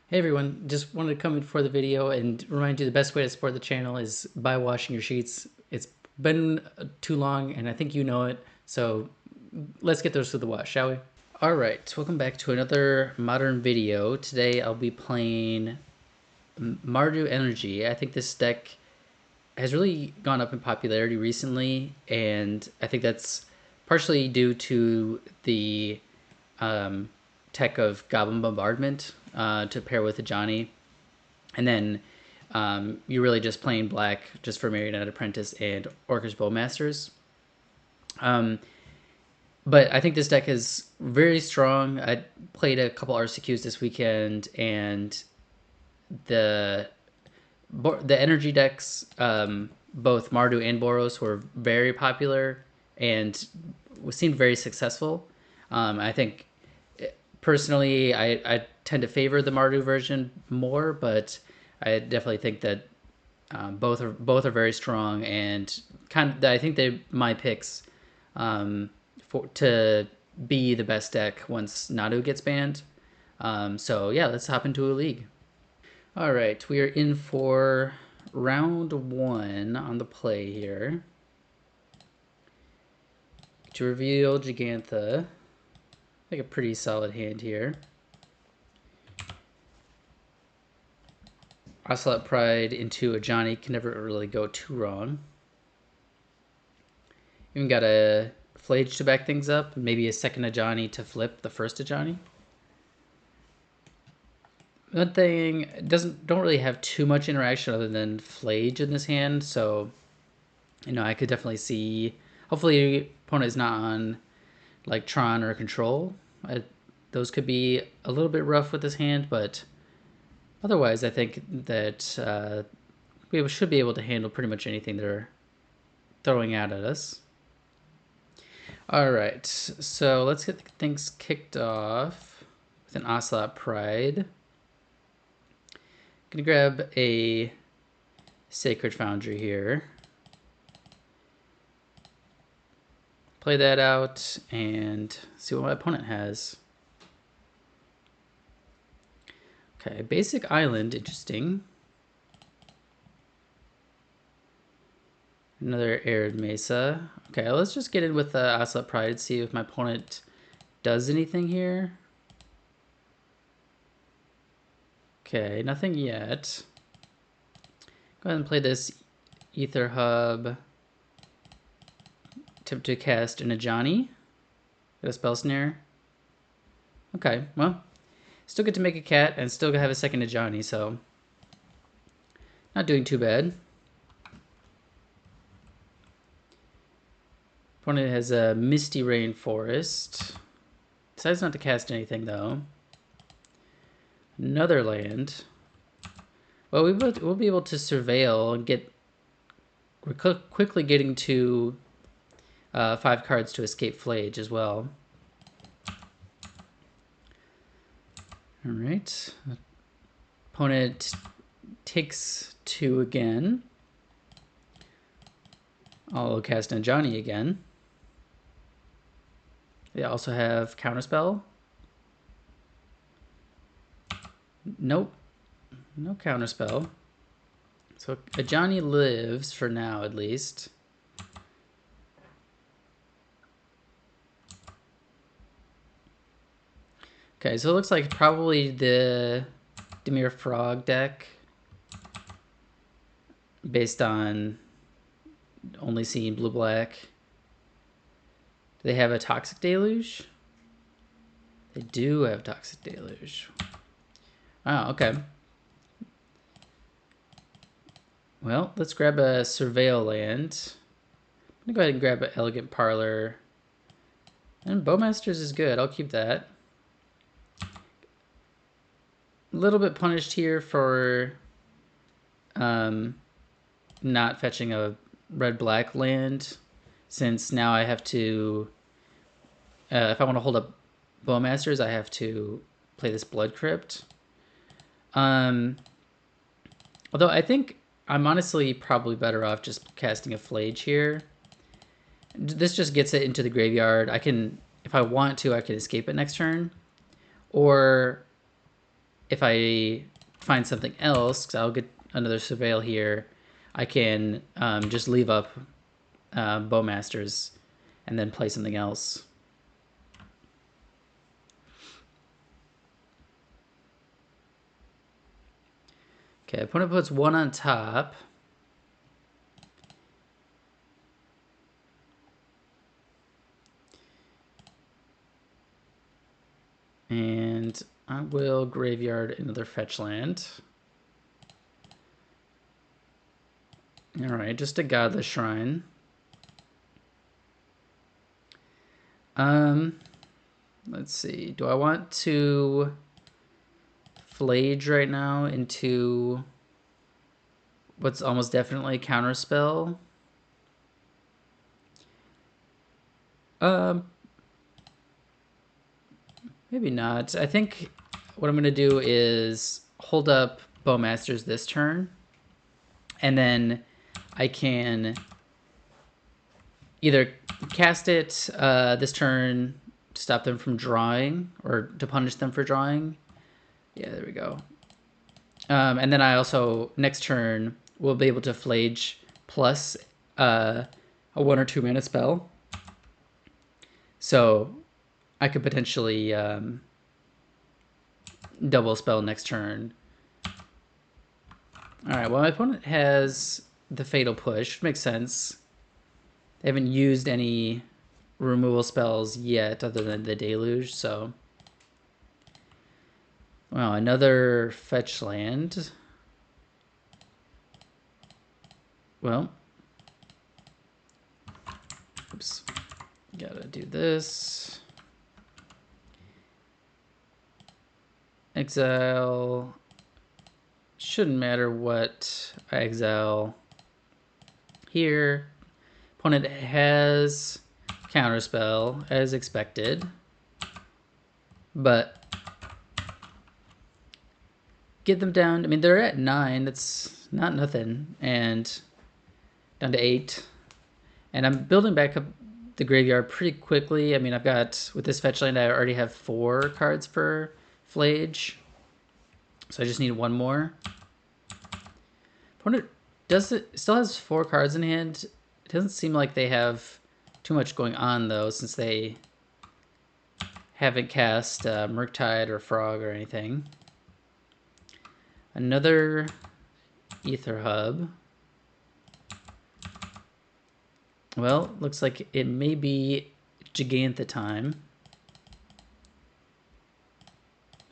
Hey everyone, just wanted to come in for the video and remind you the best way to support the channel is by washing your sheets. It's been too long and I think you know it, so let's get those to the wash, shall we? Alright, welcome back to another modern video. Today I'll be playing Mardu Energy. I think this deck has really gone up in popularity recently, and I think that's partially due to the tech of Goblin Bombardment to pair with a Johnny. And then you're really just playing black just for Marionette Apprentice and Orcish Bowmasters. But I think this deck is very strong. I played a couple RCQs this weekend, and the energy decks, both Mardu and Boros, were very popular and seemed very successful. I think personally, I tend to favor the Mardu version more, but I definitely think that both are very strong, and I think they're my picks to be the best deck once Nadu gets banned. So yeah, let's hop into a league. All right, we are in for round one on the play here. To reveal Gigantha, like a pretty solid hand here. Ocelot Pride into a Johnny can never really go too wrong. Even got a Flage to back things up, maybe a second Ajani to flip the first Ajani. One thing, don't really have too much interaction other than Flage in this hand, so I could definitely see. Hopefully, opponent is not on like Tron or Control. Those could be a little bit rough with this hand, but otherwise, I think that we should be able to handle pretty much anything they're throwing out at us. All right, so let's get things kicked off with an Ocelot Pride. Gonna grab a Sacred Foundry here. Play that out and see what my opponent has. Okay, basic island, interesting. Another Arid Mesa. Okay, let's just get in with the Ocelot Pride, see if my opponent does anything here. Okay, nothing yet. Go ahead and play this Ether Hub. Attempt to cast an Ajani. Got a Spell Snare. Okay, well, still get to make a cat and still have a second Ajani, so not doing too bad. Opponent has a Misty Rainforest. Decides not to cast anything though. Another land. Well, we'll be able to surveil and get. We're quickly getting to 5 cards to escape Flage as well. All right. Opponent takes 2 again. I'll cast an Ajani again. They also have Counterspell. Nope. No Counterspell. So Ajani lives for now, at least. Okay, so it looks like probably the Dimir Frog deck, based on only seeing blue-black. Do they have a Toxic Deluge? They do have Toxic Deluge. Oh, okay. Well, let's grab a Surveil land. I'm gonna go ahead and grab an Elegant Parlor. And Bowmasters is good, I'll keep that. A little bit punished here for not fetching a red-black land, since now I have to, if I want to hold up Bowmasters, I have to play this Blood Crypt. Although I think I'm honestly probably better off just casting a Flage here. This just gets it into the graveyard. I can, if I want to, I can escape it next turn. Or if I find something else, because I'll get another Surveil here, I can just leave up Bowmasters and then play something else. Okay, opponent puts 1 on top. And I will graveyard another fetch land. Alright, just a Godless Shrine. Let's see. Do I want to Flage right now into what's almost definitely a counterspell? Maybe not. I think what I'm going to do is hold up Bowmasters this turn, and then I can either cast it this turn to stop them from drawing, or to punish them for drawing. Yeah, there we go. And then I also, next turn, will be able to Flage plus a 1 or 2 mana spell. So I could potentially double spell next turn. Alright, well, my opponent has the Fatal Push, which makes sense. They haven't used any removal spells yet other than the Deluge, so... Wow, another fetch land. Well... Oops. Gotta do this. Exile. Shouldn't matter what I exile here. Opponent has counterspell as expected, but get them down. I mean, they're at 9. That's not nothing, and down to 8. And I'm building back up the graveyard pretty quickly. I mean, I've got, with this fetch land, I already have 4 cards for Flage, so I just need 1 more. Opponent still has 4 cards in hand. It doesn't seem like they have too much going on, though, since they haven't cast Murktide or Frog or anything. Another Ether Hub. Well, looks like it may be Gigantha time.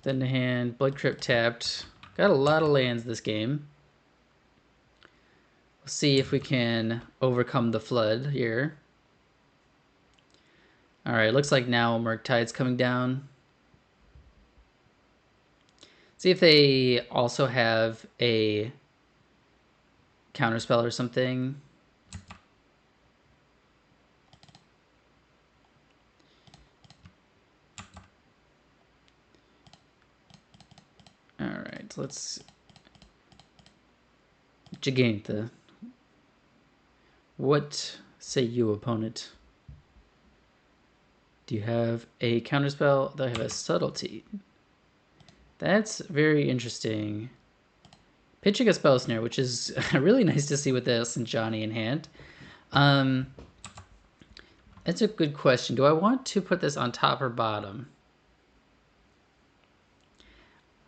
Then to hand, Blood Crypt tapped. Got a lot of lands this game. We'll see if we can overcome the flood here. Alright, looks like now Murktide's coming down. See if they also have a counterspell or something. Alright, let's... Gigantha. What say you, opponent? Do you have a counterspell? Do I have a subtlety? That's very interesting. Pitching a spell snare, which is really nice to see with this and Johnny in hand. That's a good question. Do I want to put this on top or bottom?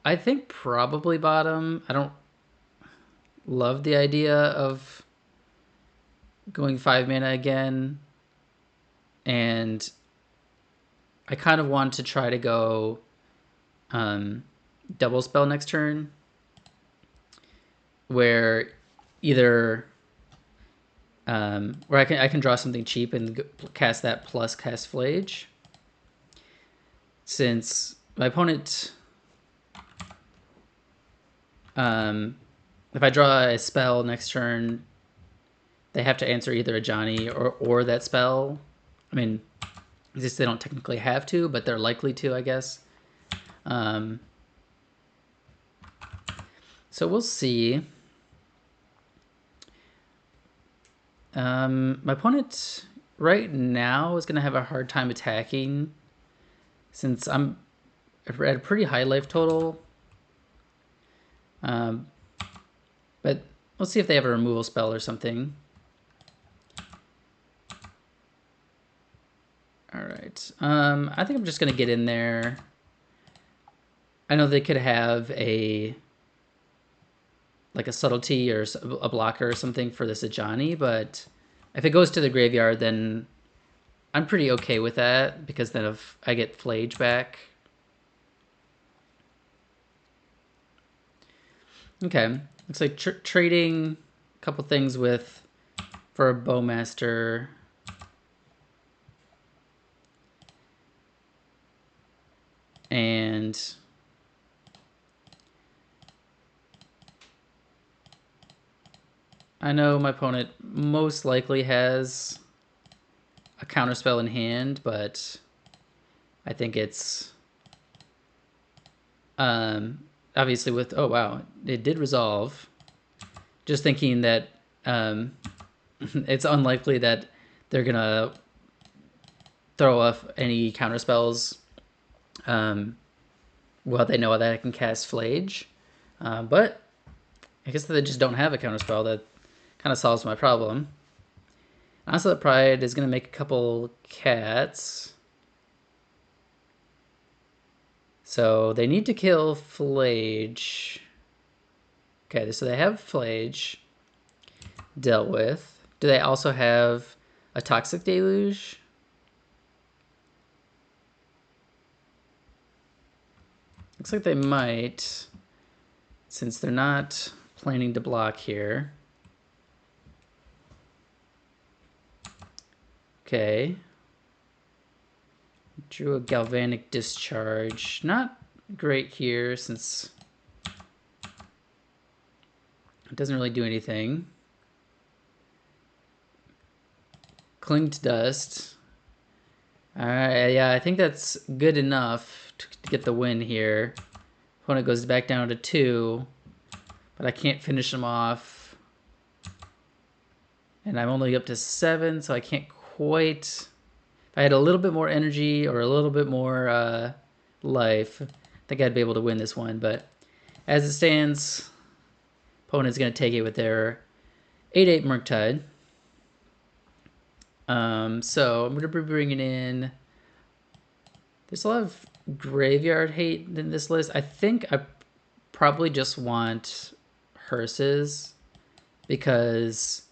I think probably bottom. I don't love the idea of going 5 mana again. And I kind of want to try to go double spell next turn, where either where I can draw something cheap and cast that plus cast Flage. Since my opponent, if I draw a spell next turn, they have to answer either a Johnny or that spell. I mean, they don't technically have to, but they're likely to, I guess. So we'll see. My opponent right now is going to have a hard time attacking, since I'm at a pretty high life total. But we'll see if they have a removal spell or something. All right. I think I'm just going to get in there. I know they could have like a subtlety or a blocker or something for this Ajani, but if it goes to the graveyard, then I'm pretty okay with that, because then if I get Flage back. Okay, looks like trading a couple things for a Bowmaster. And I know my opponent most likely has a counterspell in hand, but I think it's obviously with, oh wow, it did resolve. Just thinking that it's unlikely that they're gonna throw off any counterspells well, they know that I can cast Flage, but I guess they just don't have a counterspell. That kind of solves my problem. Onslaught Pride is going to make a couple cats. So they need to kill Flage. Okay, so they have Flage dealt with. Do they also have a Toxic Deluge? Looks like they might, since they're not planning to block here. Okay. Drew a Galvanic Discharge. Not great here, since it doesn't really do anything. Cling to Dust. Alright, yeah, I think that's good enough to get the win here. Opponent goes back down to 2, but I can't finish him off. And I'm only up to 7, so I can't quite... If I had a little bit more energy or a little bit more life, I think I'd be able to win this one. But as it stands, opponent's going to take it with their 8/8 Murktide. So I'm going to be bringing in... There's a lot of graveyard hate in this list. I think I probably just want Hearses, because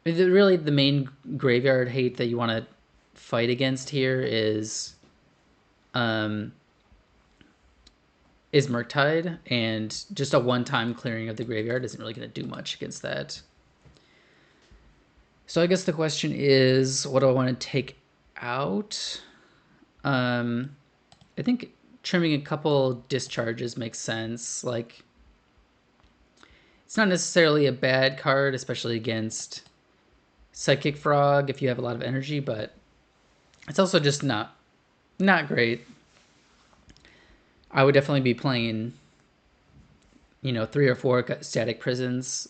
really the main graveyard hate that you want to fight against here is Murktide, and just a one-time clearing of the graveyard isn't really going to do much against that. So I guess the question is, what do I want to take out? I think trimming a couple discharges makes sense. Like, it's not necessarily a bad card, especially against Psychic Frog if you have a lot of energy, but it's also just not great. I would definitely be playing, 3 or 4 Static Prisons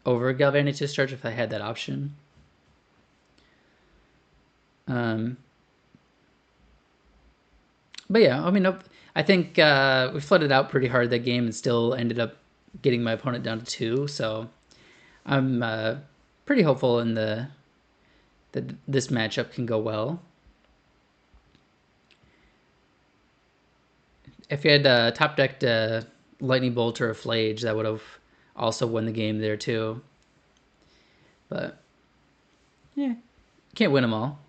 over Galvanic Discharge if I had that option. But yeah, I mean, I think we flooded out pretty hard that game and still ended up getting my opponent down to 2. So I'm pretty hopeful in that this matchup can go well. If you had top decked Lightning Bolt or a Flage, that would have also won the game there too. But yeah, can't win them all.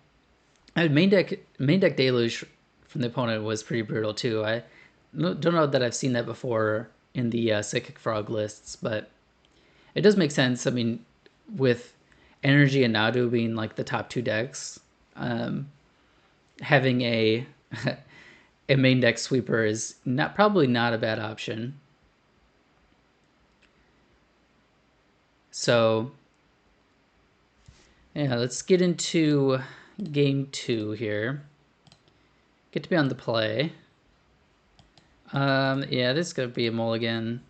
Main deck Deluge from the opponent was pretty brutal too. I don't know that I've seen that before in the Psychic Frog lists, but it does make sense. I mean, with Energy and Nadu being like the top 2 decks, having a a main deck sweeper is probably not a bad option. So yeah, let's get into game 2 here. Get to be on the play. Yeah, this is gonna be a mulligan.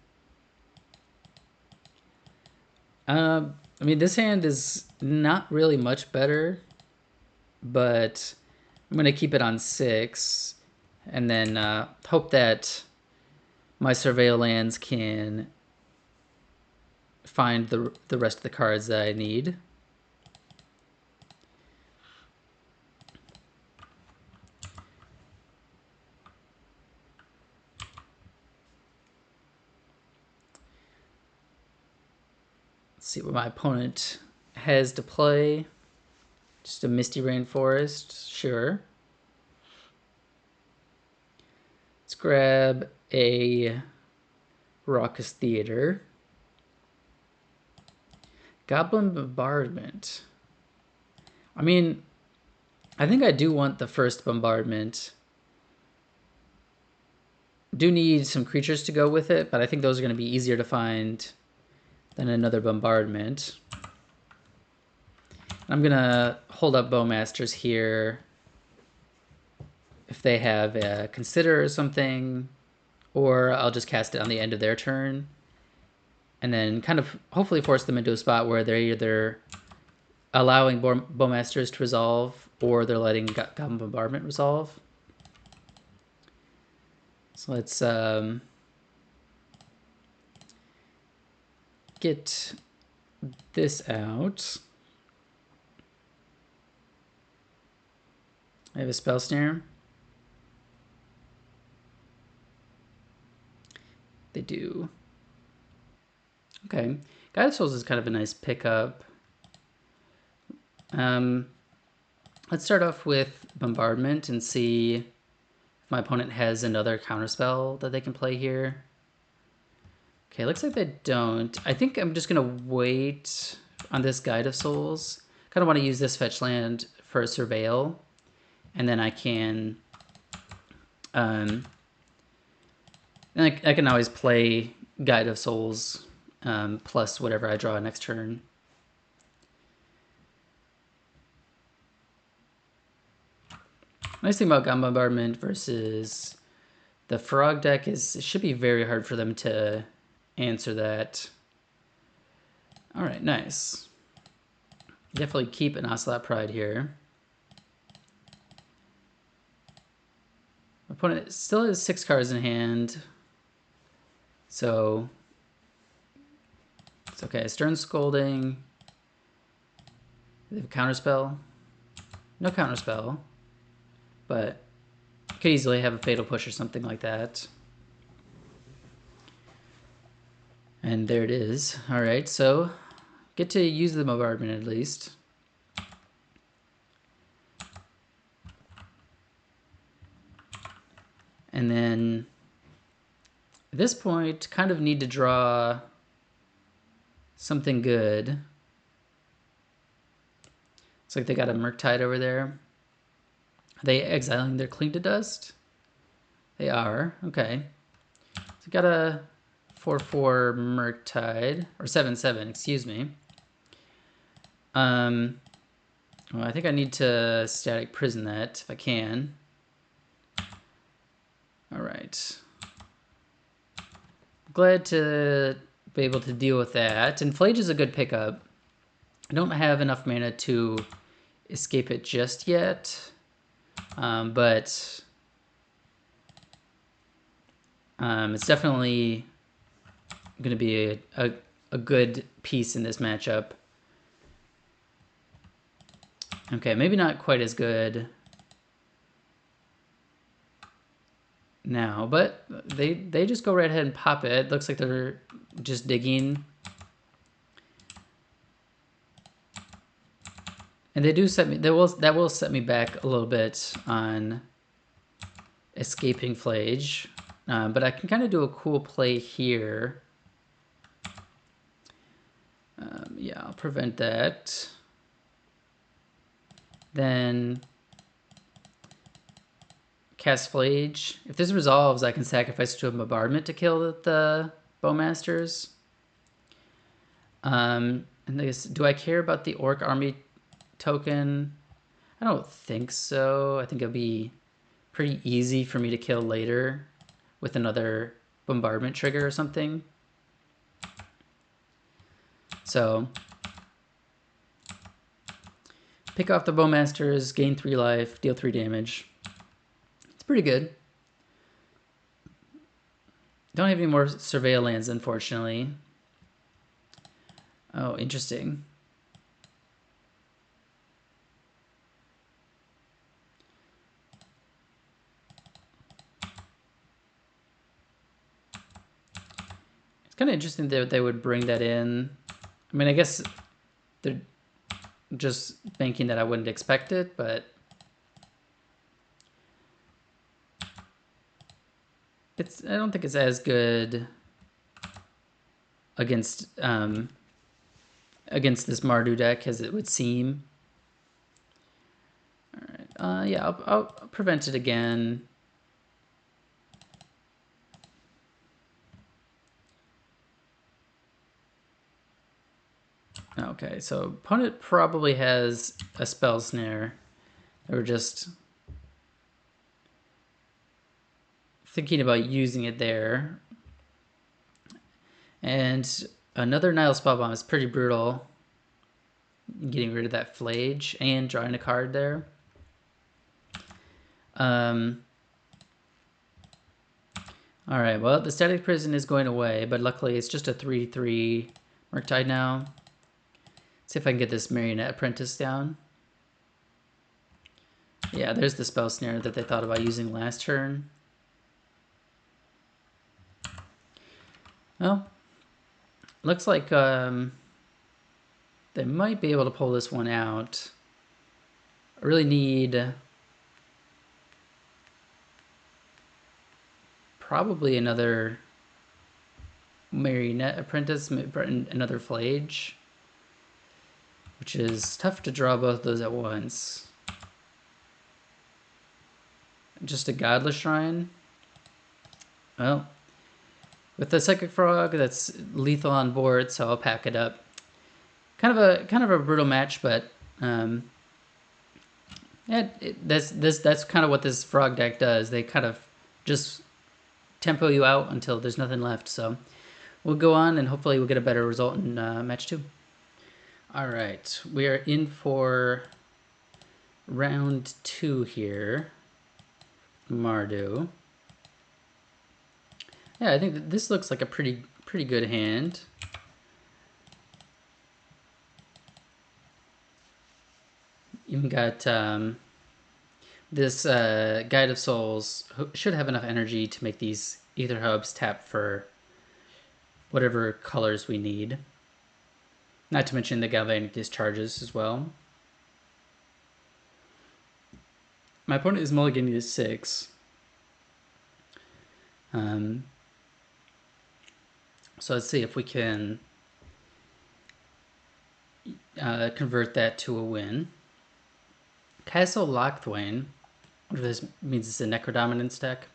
I mean, this hand is not really much better, but I'm gonna keep it on 6, and then hope that my Surveil lands can find the rest of the cards that I need. Let's see what my opponent has to play. Just a Misty Rainforest, sure. Let's grab a Raucous Theater. Goblin Bombardment. I mean, I think I do want the first bombardment. Do need some creatures to go with it, but I think those are going to be easier to find than another bombardment. I'm going to hold up Bowmasters here if they have a Consider or something, or I'll just cast it on the end of their turn and then kind of hopefully force them into a spot where they're either allowing Bowmasters to resolve or they're letting Goblin Bombardment resolve. So let's get this out. I have a Spell Snare. They do. Okay. Guided Souls is kind of a nice pickup. Let's start off with Bombardment and see if my opponent has another counterspell that they can play here. Okay, looks like they don't. I think I'm just going to wait on this Guide of Souls. Kind of want to use this fetch land for a Surveil. And then I can... and I can always play Guide of Souls plus whatever I draw next turn. Nice thing about Goblin Bombardment versus the Frog deck is it should be very hard for them to answer that. All right, nice. Definitely keep an Ocelot Pride here. My opponent still has 6 cards in hand, so it's okay. Stern Scolding. They have a counterspell. No counterspell, but could easily have a Fatal Push or something like that. And there it is. All right, so get to use the bombardment at least. And then at this point, kind of need to draw something good. Looks like they got a Murktide over there. Are they exiling their Cling to Dust? They are. Okay. So got a 4/4 Murktide, or 7/7, excuse me. Well, I think I need to Static Prison that if I can. All right. Glad to be able to deal with that. And Flage is a good pickup. I don't have enough mana to escape it just yet, but it's definitely going to be a good piece in this matchup. Okay, maybe not quite as good now, but they just go right ahead and pop it. Looks like they're just digging. And they do set me, that will set me back a little bit on escaping Flage. But I can kind of do a cool play here. Yeah, I'll prevent that. Then cast Flage. If this resolves, I can sacrifice to a bombardment to kill the Bowmasters. And I guess, do I care about the Orc Army token? I don't think so. I think it'll be pretty easy for me to kill later with another bombardment trigger or something. So pick off the Bowmasters, gain 3 life, deal 3 damage. It's pretty good. Don't have any more Surveil lands, unfortunately. Oh, interesting. It's kind of interesting that they would bring that in. I mean, I guess they're just thinking that I wouldn't expect it, but I don't think it's as good against against this Mardu deck as it would seem. All right. Yeah, I'll prevent it again. Okay, so opponent probably has a spell snare. Or just thinking about using it there. And another Nile Spell Bomb is pretty brutal. Getting rid of that Flage and drawing a card there. Alright, well, the Static Prison is going away, but luckily it's just a 3/3 Murktide now. See if I can get this Marionette Apprentice down. Yeah, there's the Spell Snare that they thought about using last turn. Well, looks like they might be able to pull this one out. I really need probably another Marionette Apprentice, another Flage, which is tough to draw both those at once. Just a Godless Shrine. Well, with the Psychic Frog, that's lethal on board, so I'll pack it up. Kind of a brutal match, but yeah, that's kind of what this Frog deck does. They kind of just tempo you out until there's nothing left. So we'll go on, and hopefully we'll get a better result in match 2. All right, we are in for round 2 here. Mardu. Yeah, I think that this looks like a pretty good hand. Even got this Guide of Souls should have enough energy to make these Ether Hubs tap for whatever colors we need. Not to mention the Galvanic Discharges as well. My opponent is mulliganing to 6. So let's see if we can convert that to a win. Castle Lochthwain. What if this means it's a Necrodominance deck?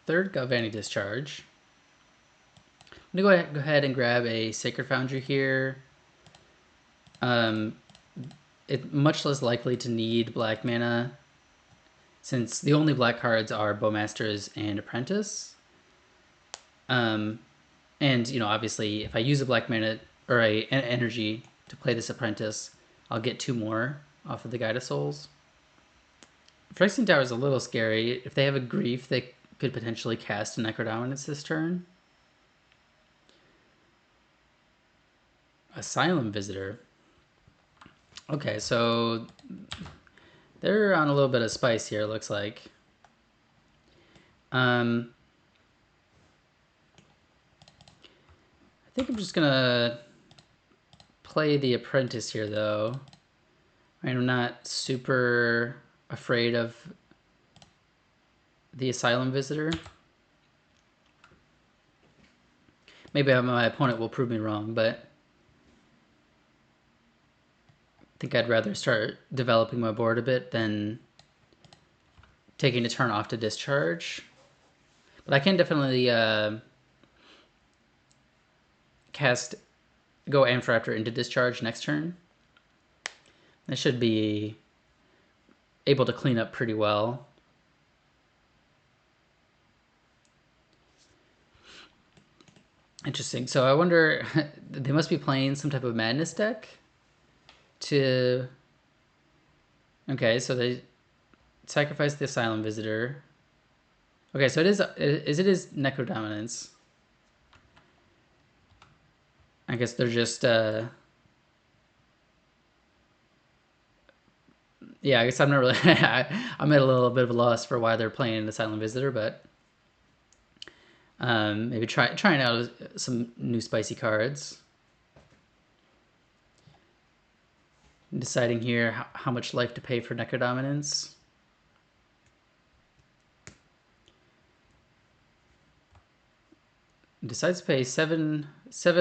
Third Galvanic Discharge. I'm going to go ahead and grab a Sacred Foundry here. It's much less likely to need black mana, since the only black cards are Bowmasters and Apprentice. And, you know, obviously, if I use a black mana or an energy to play this Apprentice, I'll get 2 more off of the Guide of Souls. Phyrexian Tower is a little scary. If they have a Grief, they could potentially cast a Necrodominance this turn. Asylum Visitor. Okay, so they're on a little bit of spice here, it looks like. I think I'm just gonna play the Apprentice here, though. I'm not super afraid of the Asylum Visitor. Maybe my opponent will prove me wrong, but I think I'd rather start developing my board a bit than taking a turn off to discharge. But I can definitely go Ampharaptor into discharge next turn. I should be able to clean up pretty well. Interesting. So I wonder, they must be playing some type of Madness deck to... Okay, so they sacrifice the Asylum Visitor. Okay, so it is Necrodominance. guess they're just yeah, I guess I'm not really I'm at a little bit of a loss for why they're playing the Silent Visitor, but maybe trying out some new spicy cards. Deciding here how much life to pay for Necrodominance. Decides to pay seven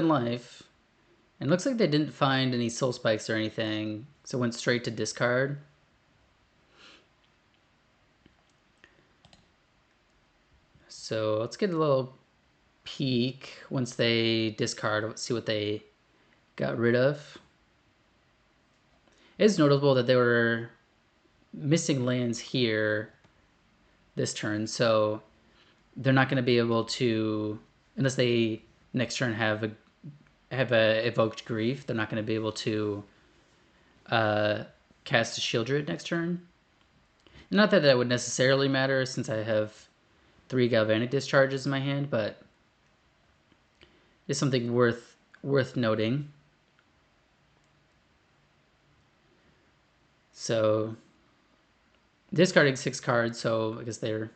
life. And looks like they didn't find any soul spikes or anything, so went straight to discard. So let's get a little peek once they discard, see what they got rid of. It is notable that they were missing lands here this turn, so they're not going to be able to, unless they next turn have a evoked grief, they're not going to be able to cast a Shieldred next turn. Not that that would necessarily matter since I have 3 Galvanic Discharges in my hand, but it's something worth noting. So discarding 6 cards, so I guess they're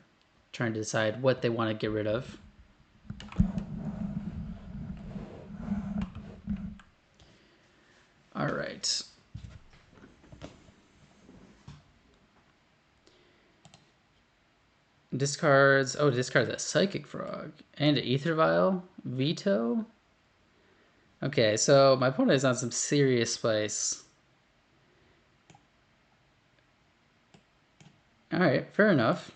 trying to decide what they want to get rid of. All right. Discards. Oh, discards a Psychic Frog and an Ether Vial. Veto. Okay, so my opponent is on some serious spice. All right, fair enough.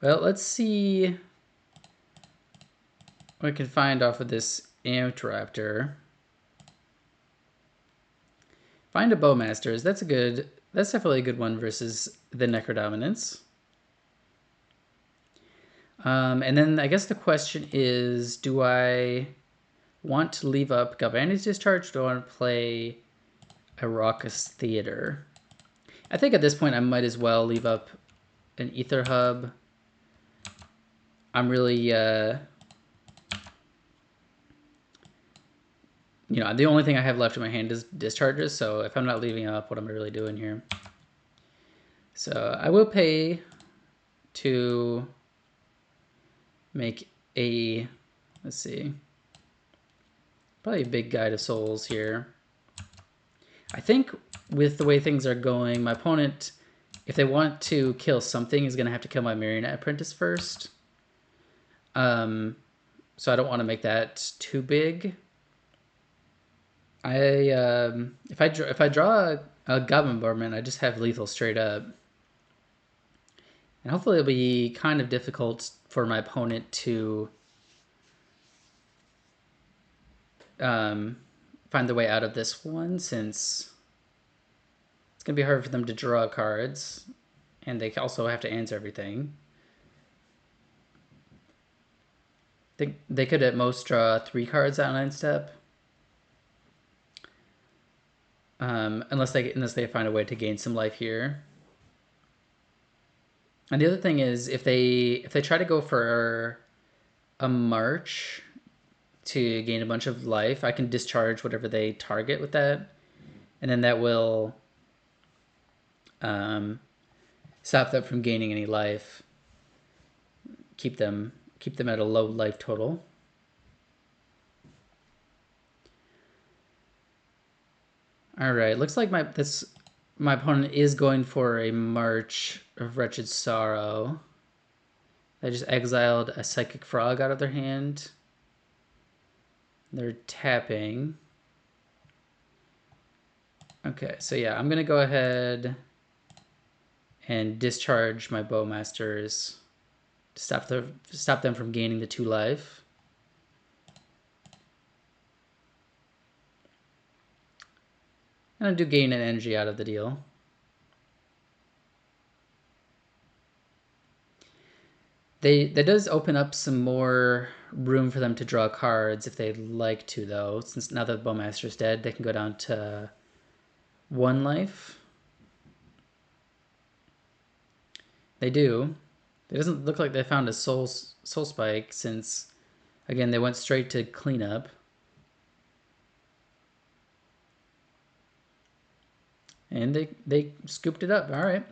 Well, let's see what I can find off of this Amped Raptor. Find a Bowmasters. That's definitely a good one versus the Necrodominance. And then I guess the question is, do I want to leave up Galvanic Discharge, or do I want to play a Raucous Theater? I think at this point I might as well leave up an Ether Hub. I'm really, you know, the only thing I have left in my hand is discharges, so if I'm not leaving up, what am I really doing here? So I will pay to make a, let's see, probably a big Guide of Souls here. I think with the way things are going, my opponent, if they want to kill something, is going to have to kill my Marionette Apprentice first. So I don't want to make that too big. If I draw a Goblin Bombardment, I just have lethal straight up. And hopefully it'll be kind of difficult for my opponent to find the way out of this one, since it's going to be hard for them to draw cards, and they also have to answer everything. They could at most draw 3 cards out on end step. Unless they find a way to gain some life here. And the other thing is, if they try to go for a March to gain a bunch of life, I can discharge whatever they target with that, and then that will stop them from gaining any life. Keep them at a low life total. All right, looks like my opponent is going for a March of Wretched Sorrow. They just exiled a Psychic Frog out of their hand. They're tapping. Okay, so yeah, I'm gonna go ahead and discharge my Bowmasters to stop them from gaining the 2 life. And I do gain an energy out of the deal. That does open up some more room for them to draw cards if they'd like to, though. Since now that Bowmaster's dead, they can go down to 1 life. They do. It doesn't look like they found a soul spike, since, again, they went straight to cleanup. And they scooped it up. All right.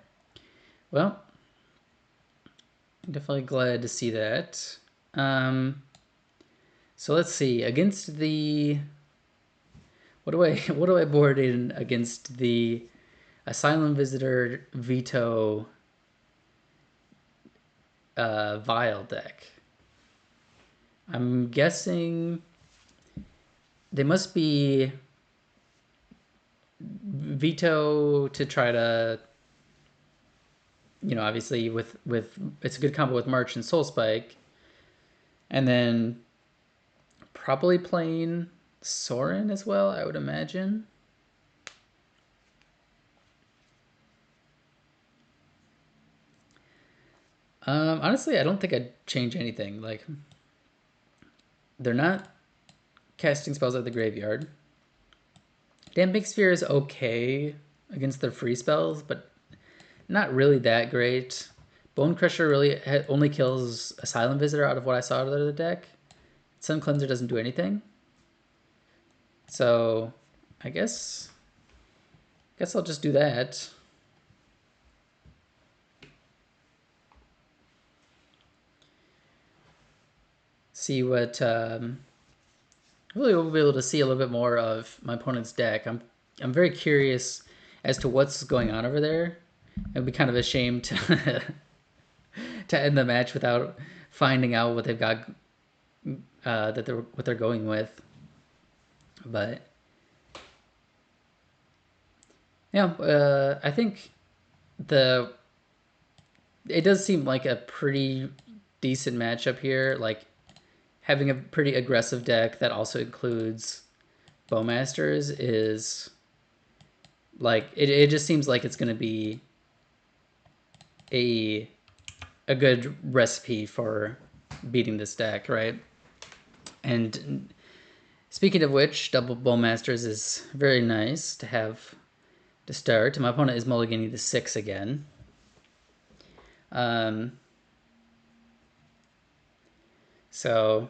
Well, definitely glad to see that. So let's see. Against the what do I board in against the Asylum Visitor Veto Vile deck? I'm guessing they must be Veto to try to, obviously with it's a good combo with March and Soul Spike, and then probably playing Sorin as well, I would imagine. Honestly, I don't think I'd change anything. Like, they're not casting spells out of the graveyard. Damping Sphere is okay against their free spells, but not really that great. Bone Crusher really only kills Asylum Visitor out of what I saw out of the deck. Sun Cleanser doesn't do anything. So I guess I'll just do that. See what really we'll be able to see a little bit more of my opponent's deck. I'm very curious as to what's going on over there. It would be kind of a shame to to end the match without finding out what they've got, what they're going with. But yeah, I think it does seem like a pretty decent matchup here. Like, having a pretty aggressive deck that also includes Bowmasters is like it just seems like it's going to be a good recipe for beating this deck, right? And speaking of which, double Bowmasters is very nice to have to start. My opponent is mulliganing to 6 again. So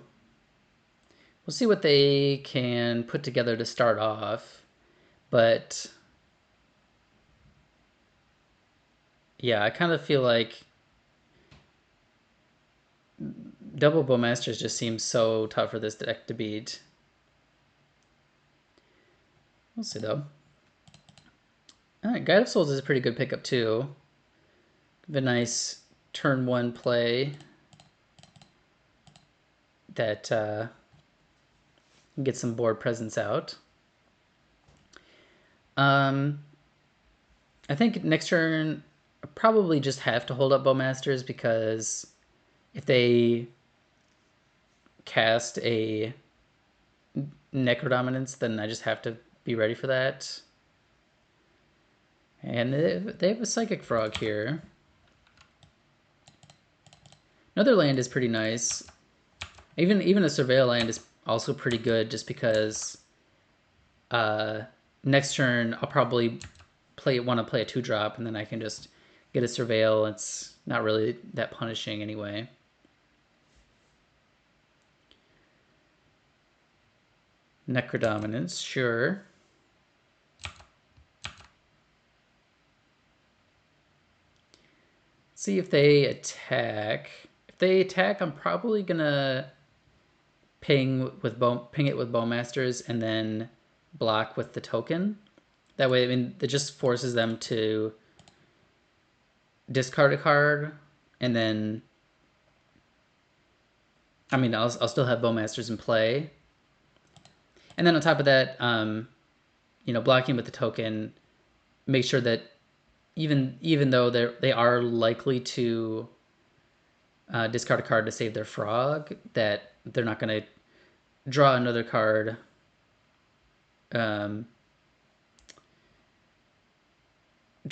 we'll see what they can put together to start off. But yeah, I kind of feel like double Bowmasters just seems so tough for this deck to beat. We'll see though. Alright, Guide of Souls is a pretty good pickup too. A nice turn 1 play that get some board presence out. I think next turn I probably just have to hold up Bowmasters, because if they cast a Necrodominance, then I just have to be ready for that. And they have a Psychic Frog here. Another land is pretty nice. Even a Surveil land is also pretty good, just because next turn I'll probably want to play a 2-drop, and then I can just get a Surveil. It's not really that punishing anyway. Necrodominance, sure. Let's see if they attack. If they attack, I'm probably gonna ping it with Bowmasters and then block with the token. That way, I mean, it just forces them to discard a card, and then, I mean, I'll still have Bowmasters in play. And then on top of that, blocking with the token, make sure that even though they are likely to discard a card to save their frog, that they're not going to draw another card. Draw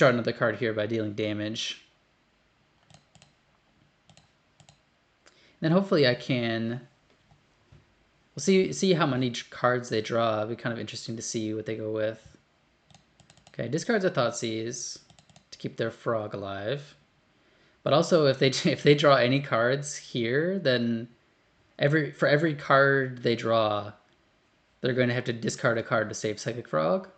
another card here by dealing damage. And then hopefully I can. We'll see how many cards they draw. It'll be kind of interesting to see what they go with. Okay, discards a Thoughtseize to keep their frog alive. But also, if they draw any cards here, then for every card they draw, they're going to have to discard a card to save Psychic Frog.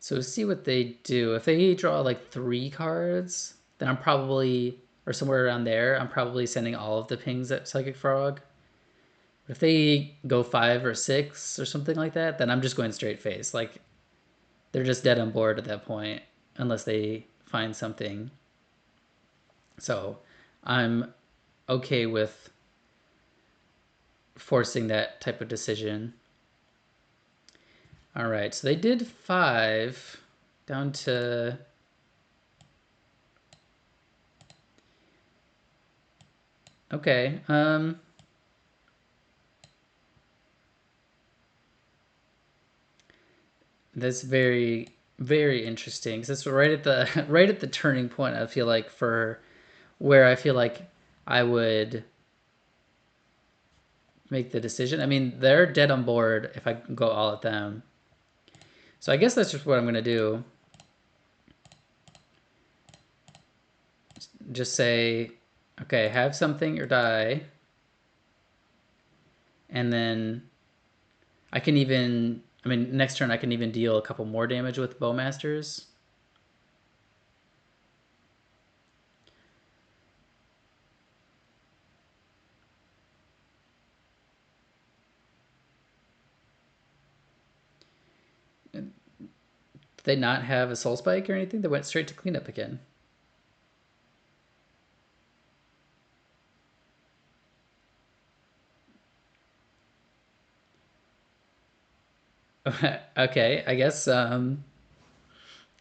So see what they do. If they draw like 3 cards, then I'm probably, or somewhere around there, I'm probably sending all of the pings at Psychic Frog. But if they go 5 or 6 or something like that, then I'm just going straight face. Like, they're just dead on board at that point, unless they find something. So I'm okay with forcing that type of decision. All right, so they did 5 down to... Okay, that's very, very interesting. Cause that's right at the right at the turning point. I feel like for where I feel like I would make the decision. I mean, they're dead on board if I go all at them. So I guess that's just what I'm gonna do. Just say, okay, have something or die, and then I can even. I mean, next turn I can even deal a couple more damage with Bowmasters. Did they not have a Soul Spike or anything? They went straight to cleanup again. Okay, I guess. I mean,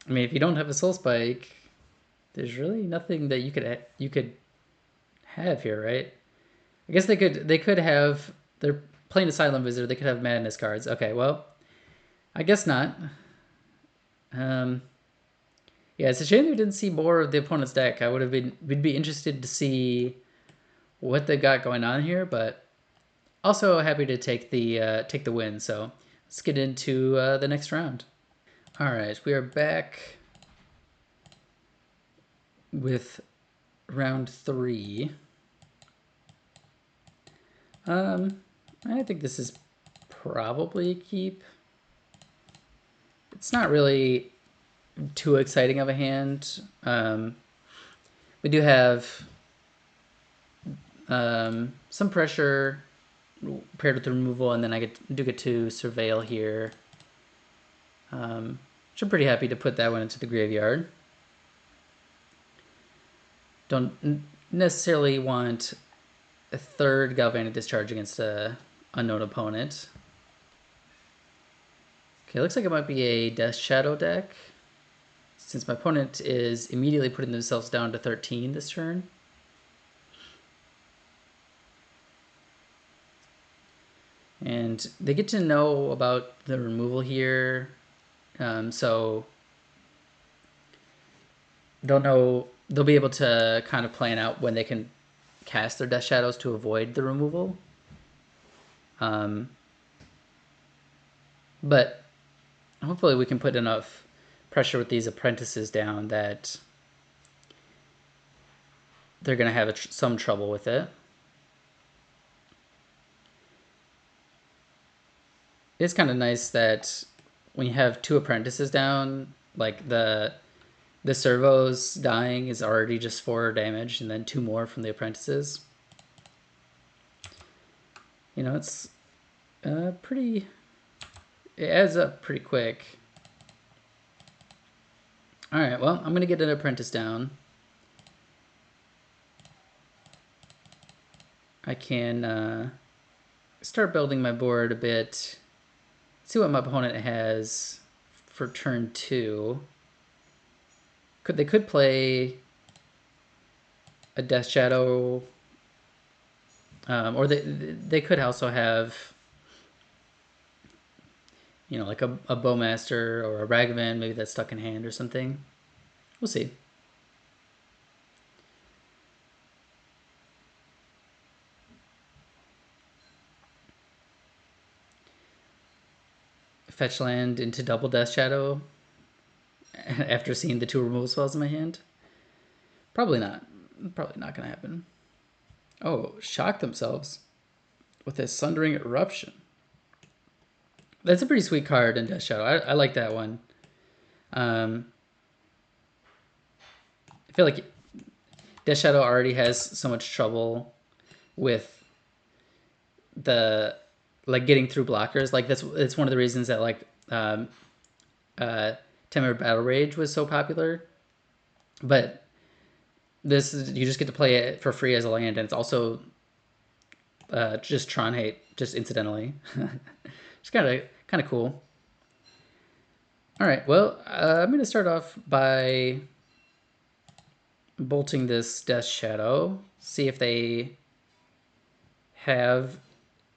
if you don't have a Soul Spike, there's really nothing that you could have here, right? I guess they could have. They're playing a Silent Visitor. They could have Madness cards. Okay, well, I guess not. Um, yeah, it's a shame we didn't see more of the opponent's deck. I would have been. We'd be interested to see what they got going on here, but also happy to take the win. So let's get into the next round. All right, we are back with round 3. I think this is probably a keep. It's not really too exciting of a hand. We do have some pressure paired with the removal, and then I do get to surveil here. Which I'm pretty happy to put that one into the graveyard. Don't necessarily want a third Galvanic Discharge against a unknown opponent. Okay, looks like it might be a Death Shadow deck, since my opponent is immediately putting themselves down to 13 this turn. And they get to know about the removal here, so they'll be able to kind of plan out when they can cast their Death Shadows to avoid the removal. But hopefully we can put enough pressure with these apprentices down that they're going to have some trouble with it. It's kind of nice that when you have 2 apprentices down, like the servos dying is already just 4 damage, and then 2 more from the apprentices. You know, it's pretty... It adds up pretty quick. Alright, well, I'm going to get an apprentice down. I can start building my board a bit. See what my opponent has for turn 2. They could play a Death Shadow, or they could also have, you know, like a Bowmaster or a Ragavan, maybe that's stuck in hand or something. We'll see. Fetch land into double Death Shadow after seeing the 2 removal spells in my hand? Probably not. Probably not going to happen. Oh, shock themselves with a Sundering Eruption. That's a pretty sweet card in Death Shadow. I like that one. I feel like Death Shadow already has so much trouble with the like getting through blockers. Like it's one of the reasons that like Temur Battle Rage was so popular. But this is, you just get to play it for free as a land, and it's also just Tron hate, just incidentally. It's kind of cool. All right, well, I'm going to start off by bolting this Death Shadow, see if they have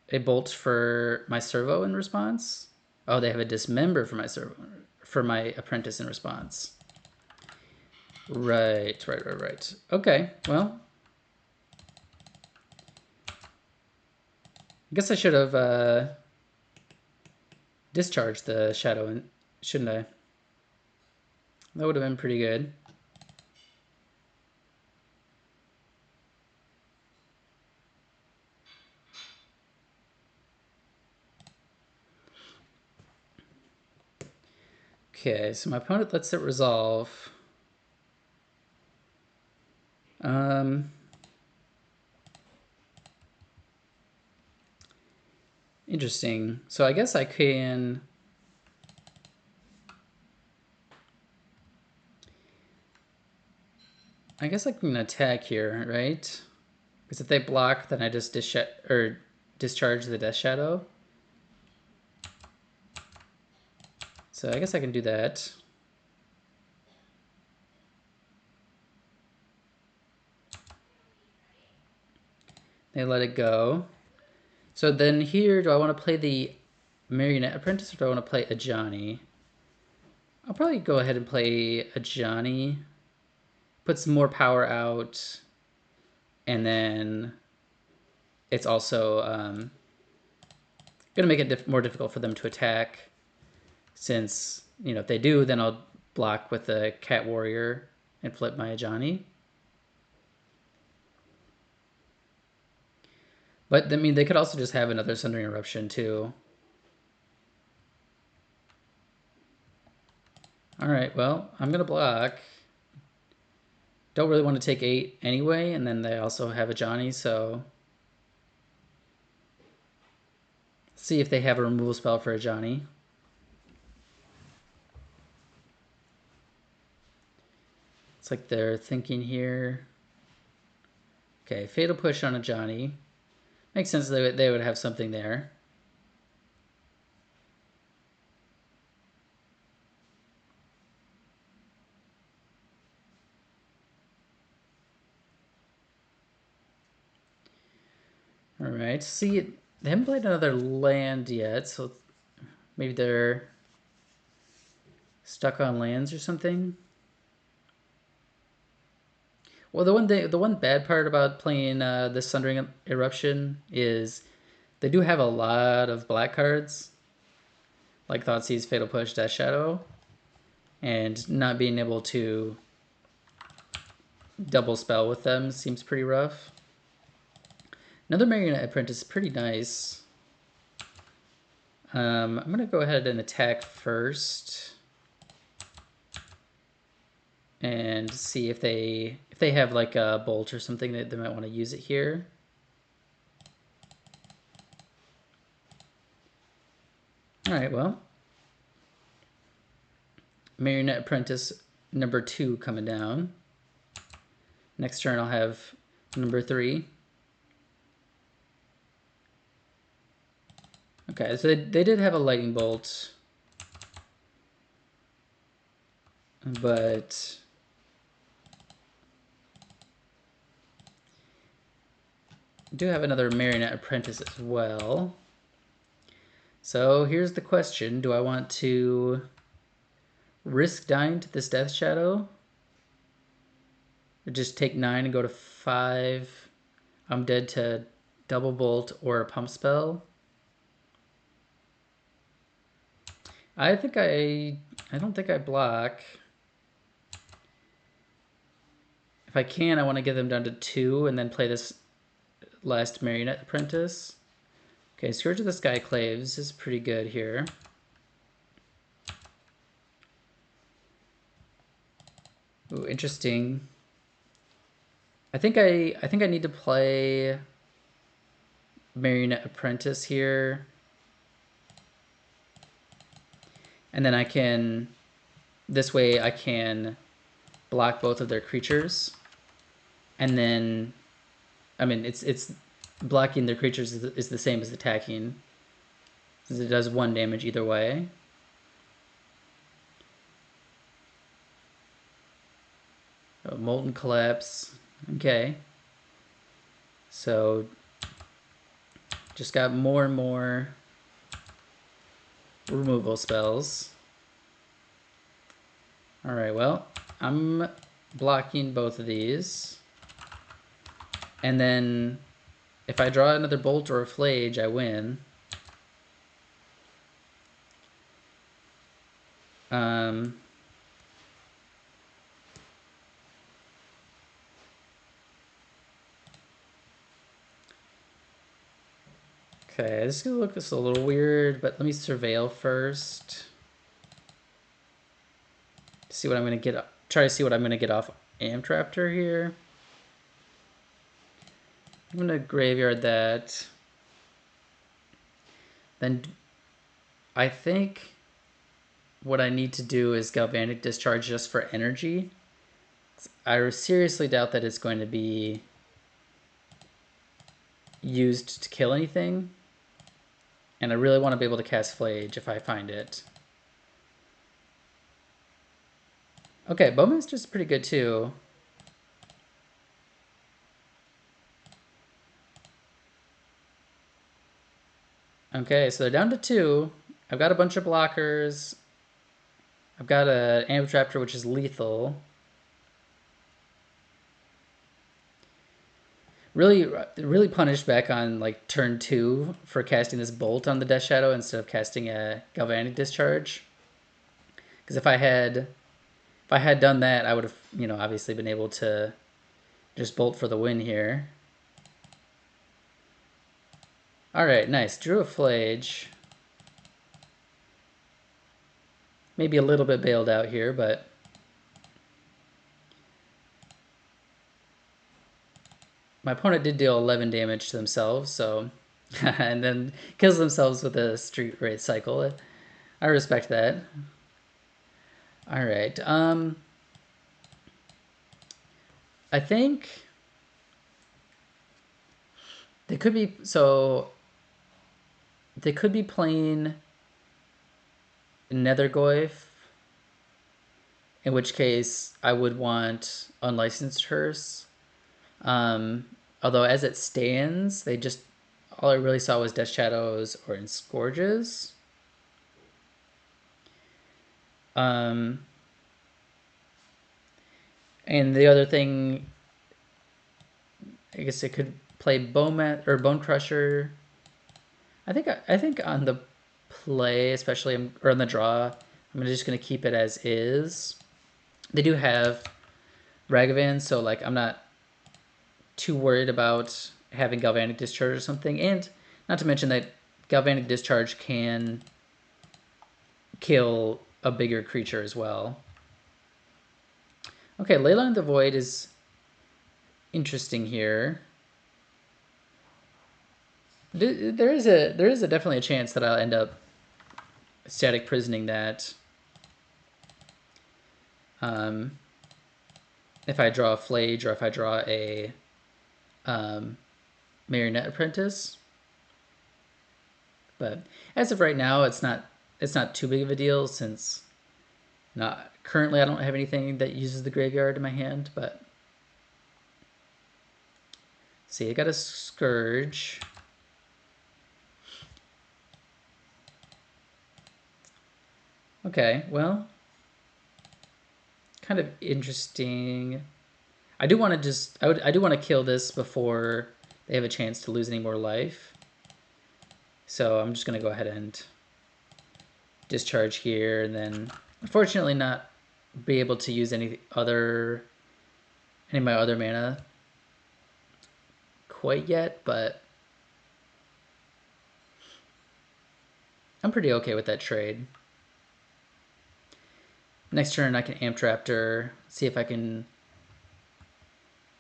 a bolt for my servo in response. Oh, they have a dismember for my servo, for my apprentice in response. Right. Okay, well, I guess I should have discharged the shadow, shouldn't I? That would have been pretty good. Okay, so my opponent lets it resolve. Interesting. So I guess I can... I guess I can attack here, right? Because if they block, then I just discharge the Death Shadow. So I guess I can do that. They let it go. So then here, do I want to play the Marionette Apprentice or do I want to play a Johnny? I'll probably go ahead and play a Johnny. Put some more power out. And then it's also going to make it more difficult for them to attack. Since, you know, if they do, then I'll block with the Cat Warrior and flip my Johnny. But, I mean, they could also just have another Sundering Eruption, too. Alright, well, I'm going to block. Don't really want to take 8 anyway, and then they also have a Johnny, so... see if they have a removal spell for a Johnny. It's like they're thinking here. Okay, Fatal Push on a Johnny. Makes sense they would have something there. Alright, see, they haven't played another land yet, so maybe they're stuck on lands or something. Well, the one bad part about playing this Sundering Eruption is they do have a lot of black cards, like Thoughtseize, Fatal Push, Death Shadow, and not being able to double spell with them seems pretty rough. Another Marionette Apprentice is pretty nice. I'm going to go ahead and attack first. And see if they have like a bolt or something that they might want to use it here. Alright, well. Marionette Apprentice number 2 coming down. Next turn I'll have number 3. Okay, so they did have a lightning bolt. But I do have another Marionette Apprentice as well. So here's the question. Do I want to risk dying to this Death Shadow? Or just take 9 and go to 5? I'm dead to double bolt or a pump spell. I don't think I block. If I can, I want to get them down to 2 and then play this last Marionette Apprentice. Okay, Scourge of the Skyclaves is pretty good here. Ooh, interesting. I think I need to play Marionette Apprentice here. And then I can, this way I can block both of their creatures. And then, I mean, it's blocking their creatures is the same as attacking, since it does 1 damage either way. Oh, Molten Collapse. Okay. So, just got more and more removal spells. Alright, well, I'm blocking both of these. And then, if I draw another Bolt or a Flage, I win. Okay, this is gonna look a little weird, but let me surveil first. See what I'm gonna get. Try to see what I'm gonna get off Amtraptor here. I'm gonna graveyard that. Then I think what I need to do is Galvanic Discharge just for energy. I seriously doubt that it's going to be used to kill anything. And I really want to be able to cast Flage if I find it. Okay, Bowmaster's pretty good too. Okay, so they're down to 2. I've got a bunch of blockers. I've got an Amtraptor, which is lethal. Really punished back on like turn 2 for casting this Bolt on the Death Shadow instead of casting a Galvanic Discharge. Because if I had done that, I would have, obviously been able to just Bolt for the win here. All right, nice. Drew a Flage. Maybe a little bit bailed out here, but my opponent did deal 11 damage to themselves, so and then kills themselves with a Street Wraith cycle. I respect that. All right. I think they could be playing Nethergoyf, in which case I would want Unlicensed Hearse. Although as it stands, all I really saw was Death Shadows or in Scourges. And the other thing, I guess it could play Bone Crusher. I think on the play, especially or on the draw, I'm just gonna keep it as is. They do have Ragavan, so like I'm not too worried about having Galvanic Discharge or something, and not to mention that Galvanic Discharge can kill a bigger creature as well. Okay, Leyline of the Void is interesting here. There is definitely a chance that I'll end up static prisoning that. If I draw a Flage or if I draw a Marionette Apprentice. But as of right now, it's not too big of a deal since currently I don't have anything that uses the graveyard in my hand, but see, I got a Scourge. Okay, well, kind of interesting. I do want to kill this before they have a chance to lose any more life. So I'm just gonna go ahead and discharge here, and then unfortunately not be able to use any of my other mana quite yet, but I'm pretty okay with that trade. Next turn I can Amtraptor, see if I can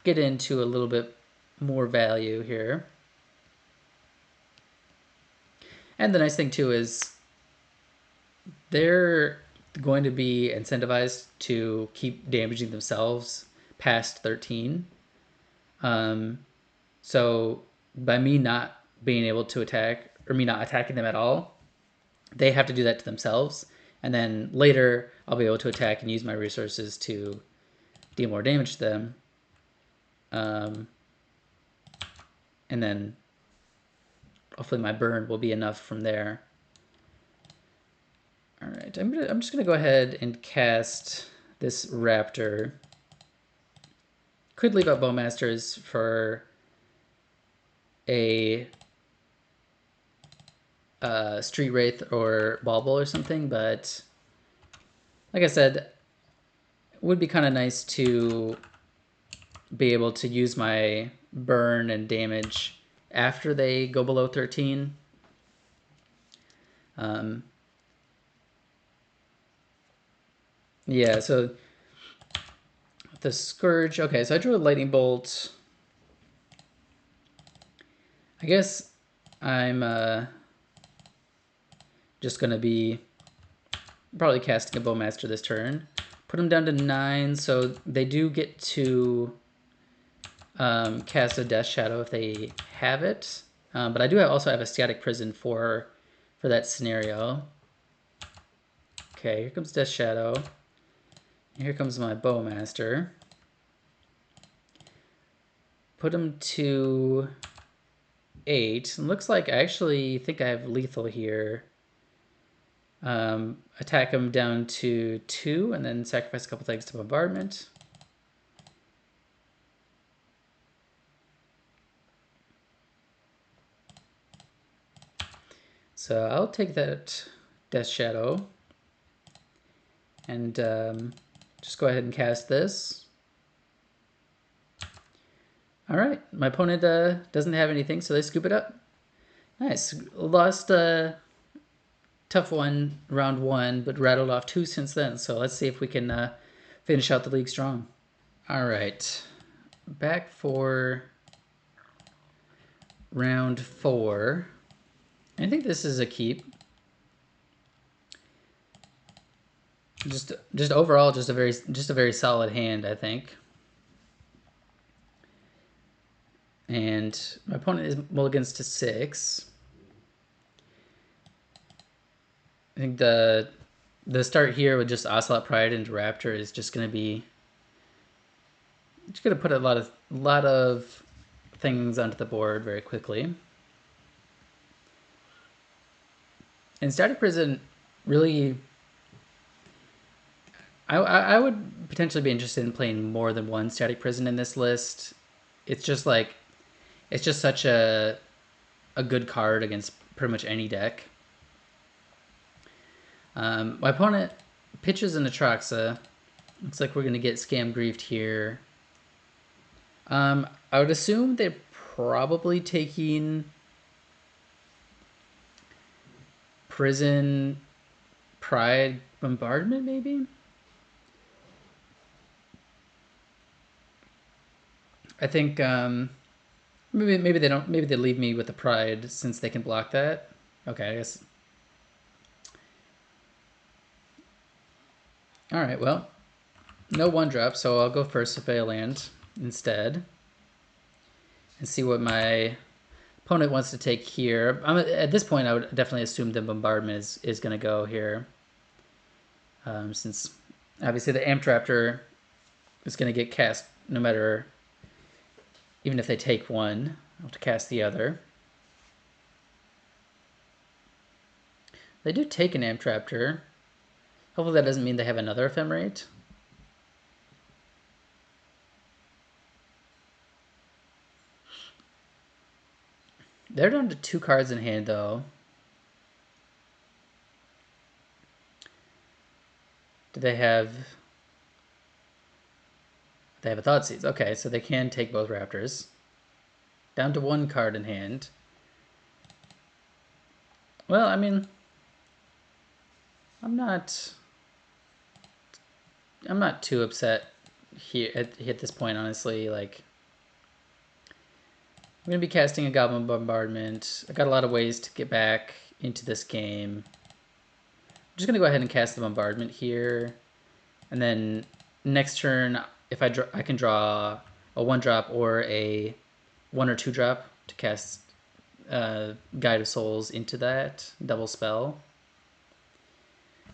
get into a little bit more value here. And the nice thing too is they're going to be incentivized to keep damaging themselves past 13. So by me not being able to attack, or me not attacking them at all, they have to do that to themselves. And then later, I'll be able to attack and use my resources to deal more damage to them. And then hopefully my burn will be enough from there. All right, I'm just gonna go ahead and cast this raptor. Could leave out bowmasters for a street wraith or bauble or something, but like I said, it would be kind of nice to be able to use my burn and damage after they go below 13. Yeah, so the Scourge. Okay, so I drew a Lightning Bolt. I guess I'm just going to be probably casting a Bowmaster this turn. Put them down to 9, so they do get to cast a Death Shadow if they have it. But I do also have a Static Prison for that scenario. Okay, here comes Death Shadow. Here comes my Bowmaster. Put him to 8. It looks like I actually think I have lethal here. Attack him down to 2 and then sacrifice a couple things to bombardment. So I'll take that Death Shadow and just go ahead and cast this. All right, my opponent doesn't have anything, so they scoop it up. Nice. Lost a tough one, round 1, but rattled off 2 since then. So let's see if we can finish out the league strong. All right, back for round 4. I think this is a keep. Just overall, just a very solid hand, I think. And my opponent is mulligans to 6. I think the start here with just Ocelot Pride into Raptor is just going to be put a lot of things onto the board very quickly. And Static Prison really, I would potentially be interested in playing more than one Static Prison in this list. It's just such a good card against pretty much any deck. My opponent pitches an Atraxa. Looks like we're going to get Scam Griefed here. I would assume they're probably taking Prison Pride Bombardment, maybe? I think maybe they don't. Maybe they leave me with the Pride since they can block that. Okay, I guess. All right, well, no 1-drop, so I'll go for Surveil Land instead and see what my opponent wants to take here. At this point, I would definitely assume the Bombardment is going to go here, since obviously the Amped Raptor is going to get cast no matter, even if they take one. I'll have to cast the other. They do take an Amped Raptor. Hopefully that doesn't mean they have another Ephemerate. They're down to 2 cards in hand, though. Do they have... They have a Thoughtseize. Okay, so they can take both Raptors. Down to 1 card in hand. Well, I mean... I'm not too upset here at this point, honestly. Like, I'm going to be casting a Goblin Bombardment. I got a lot of ways to get back into this game. I'm just going to go ahead and cast the Bombardment here. And then next turn, if I can draw a 1-drop or a 1 or 2-drop to cast Guide of Souls into that double spell.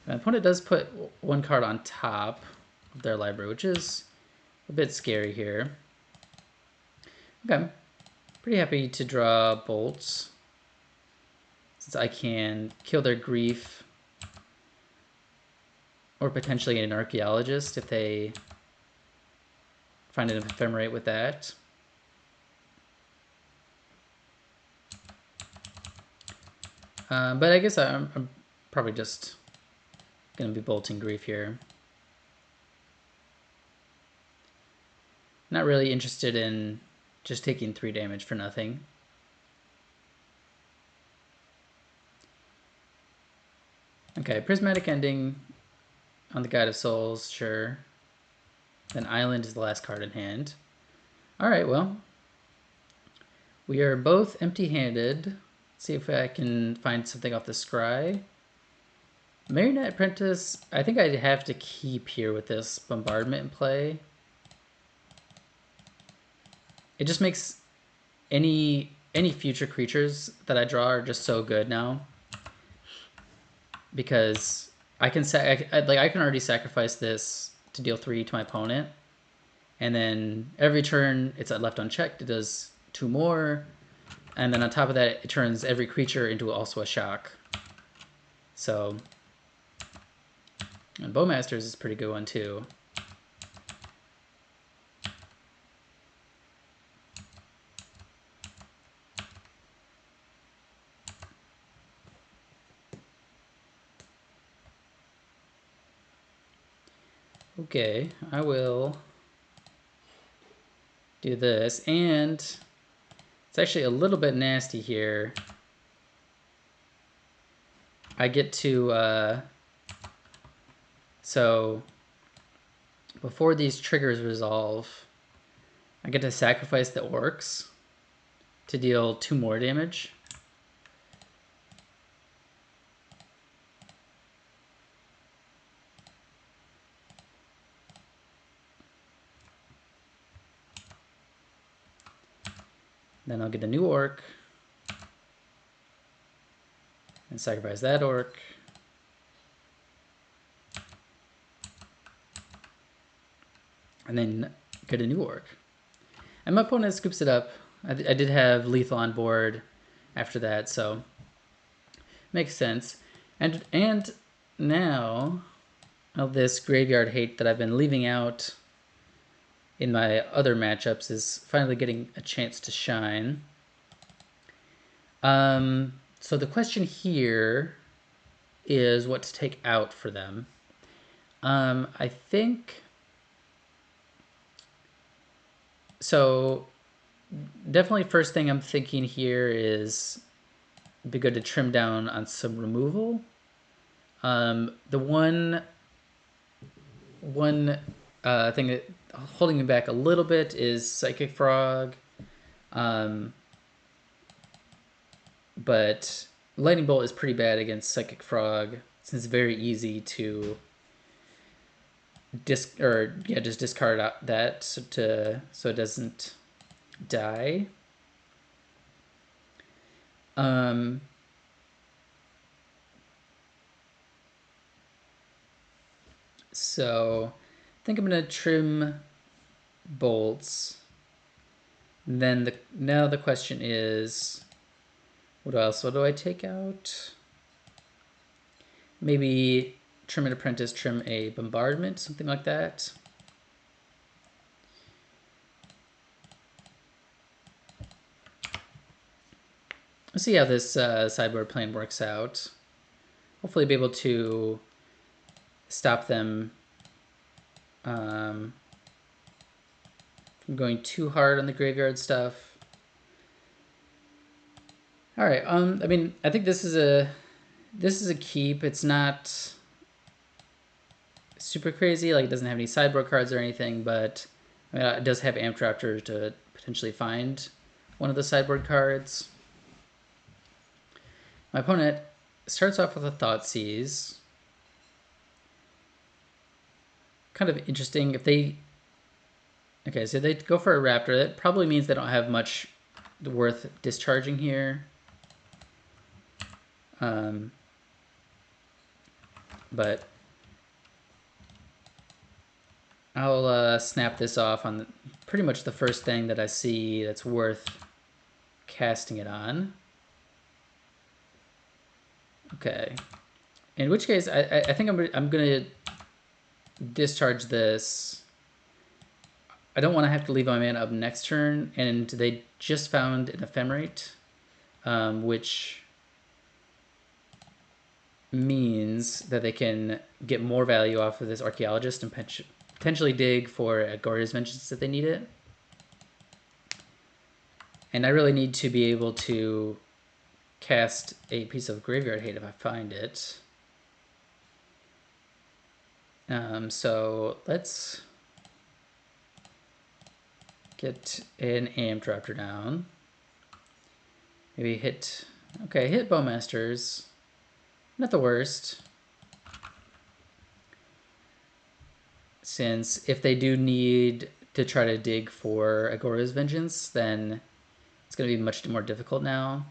My opponent does put 1 card on top of their library, which is a bit scary here. Okay, pretty happy to draw bolts, since I can kill their grief, or potentially an archaeologist if they find an ephemerate with that. But I guess I'm probably just going to be bolting grief here. Not really interested in just taking 3 damage for nothing. Okay, Prismatic Ending on the Guide of Souls, sure. Then Island is the last card in hand. Alright, well, we are both empty-handed. See if I can find something off the scry. Marionette Apprentice, I think I'd have to keep here with this Bombardment in play. It just makes any future creatures that I draw are just so good now, because I can I can already sacrifice this to deal 3 to my opponent, and then every turn it's left unchecked. It does 2 more, and then on top of that, it turns every creature into also a shock. So, and Bowmasters is a pretty good one too. Okay, I will do this, and it's actually a little bit nasty here. I get to, so before these triggers resolve, I get to sacrifice the orcs to deal 2 more damage. Then I'll get a new orc and sacrifice that orc. And then get a new orc. And my opponent scoops it up. I did have lethal on board after that, so makes sense. And now all this graveyard hate that I've been leaving out in my other matchups is finally getting a chance to shine. So the question here is what to take out for them. I think, so definitely first thing I'm thinking here is it'd be good to trim down on some removal. The one thing that holding me back a little bit is Psychic Frog. But Lightning Bolt is pretty bad against Psychic Frog, since it's very easy to just discard out that so it doesn't die. So I think I'm gonna trim bolts. Then now the question is, what else? What do I take out? Maybe trim an Apprentice, trim a Bombardment, something like that. Let's see how this sideboard plan works out. Hopefully be able to stop them from going too hard on the graveyard stuff. All right. I mean, I think this is a keep. It's not super crazy. Like, it doesn't have any sideboard cards or anything, but I mean, it does have Amp Raptor to potentially find one of the sideboard cards. My opponent starts off with a Thoughtseize. Kind of interesting if they... Okay, so they go for a Raptor. That probably means they don't have much worth discharging here. But I'll snap this off on pretty much the first thing that I see that's worth casting it on. Okay. In which case, I think I'm gonna discharge this. I don't want to have to leave my mana up next turn, and they just found an Ephemerate, which means that they can get more value off of this Archaeologist and potentially dig for Agoria's Vengeance if they need it. And I really need to be able to cast a piece of Graveyard Hate if I find it. So let's get an Amp Raptor down. Maybe hit... Okay, hit Bowmasters. Not the worst. Since if they do need to try to dig for Agoria's Vengeance, then it's going to be much more difficult now.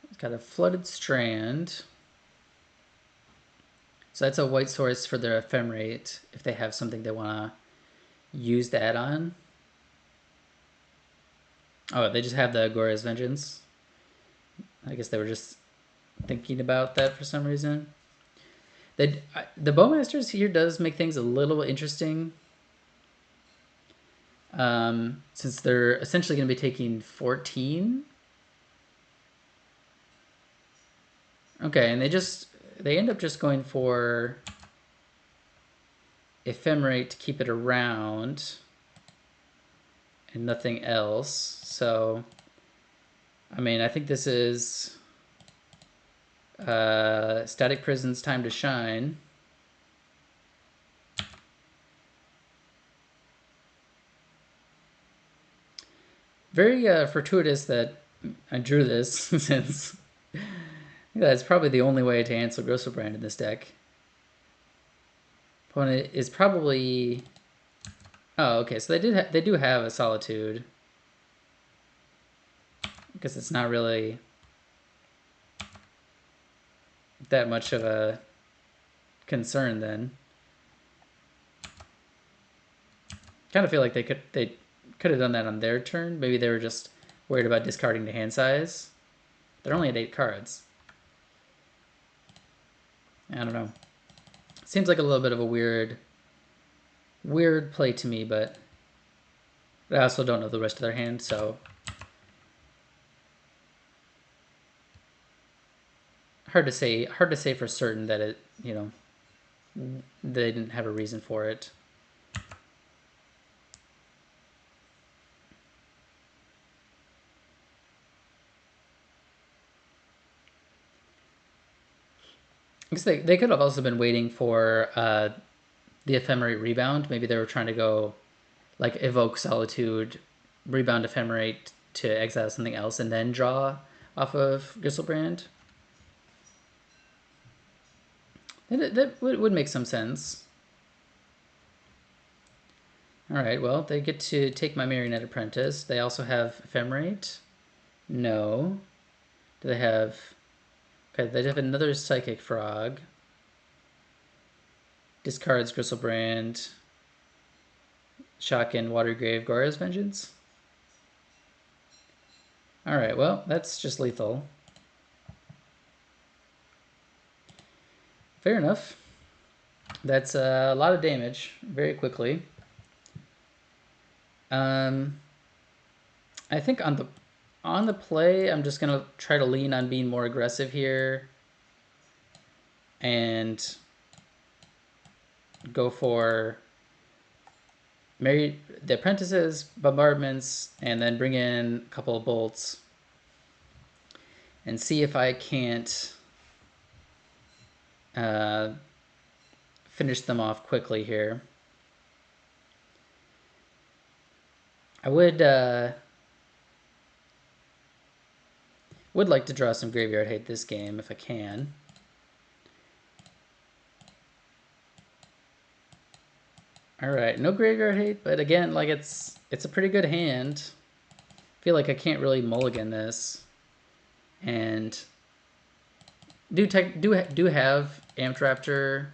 It's got a Flooded Strand. So that's a white source for their Ephemerate if they have something they want to use the add-on. Oh, they just have the Agoria's Vengeance. I guess they were just thinking about that for some reason. The Bowmasters here does make things a little interesting. Since they're essentially going to be taking 14. Okay, and they end up just going for Ephemerate to keep it around and nothing else. So, I mean, I think this is Static Prison's time to shine. Very fortuitous that I drew this, since that's probably the only way to answer Griselbrand in this deck. Opponent is probably... Oh, okay, so they do have a Solitude. I guess it's not really that much of a concern then. Kind of feel like they could have done that on their turn. Maybe they were just worried about discarding the hand size. They're only at 8 cards. I don't know. Seems like a little bit of a weird play to me, but I also don't know the rest of their hand, so hard to say for certain that it, you know, they didn't have a reason for it. I guess they could have also been waiting for the Ephemerate Rebound. Maybe they were trying to go like evoke Solitude, rebound Ephemerate to exile something else, and then draw off of Griselbrand. That would make some sense. Alright, well, they get to take my Marionette Apprentice. They also have Ephemerate. No. Do they have... Okay, they have another Psychic Frog. Discards Griselbrand. Shotgun Watergrave Agoria's Vengeance. Alright, well, that's just lethal. Fair enough. That's a lot of damage very quickly. I think on the play, I'm just gonna try to lean on being more aggressive here and go for the apprentices, bombardments, and then bring in a couple of bolts and see if I can't finish them off quickly here. I would like to draw some graveyard hate this game if I can. All right, no graveyard hate, but again, like it's a pretty good hand. I feel like I can't really mulligan this, and do have Amped Raptor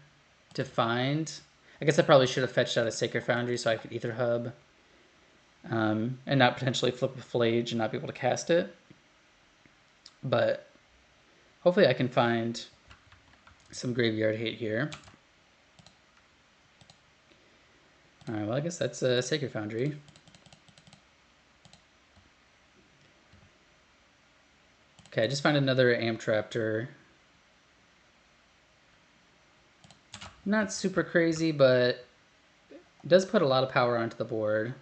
to find. I guess I probably should have fetched out a Sacred Foundry so I could Ether Hub, and not potentially flip a Flage and not be able to cast it. But hopefully I can find some graveyard hate here. Alright, well I guess that's a Sacred Foundry. Okay, I just found another Amped Raptor. Not super crazy, but it does put a lot of power onto the board.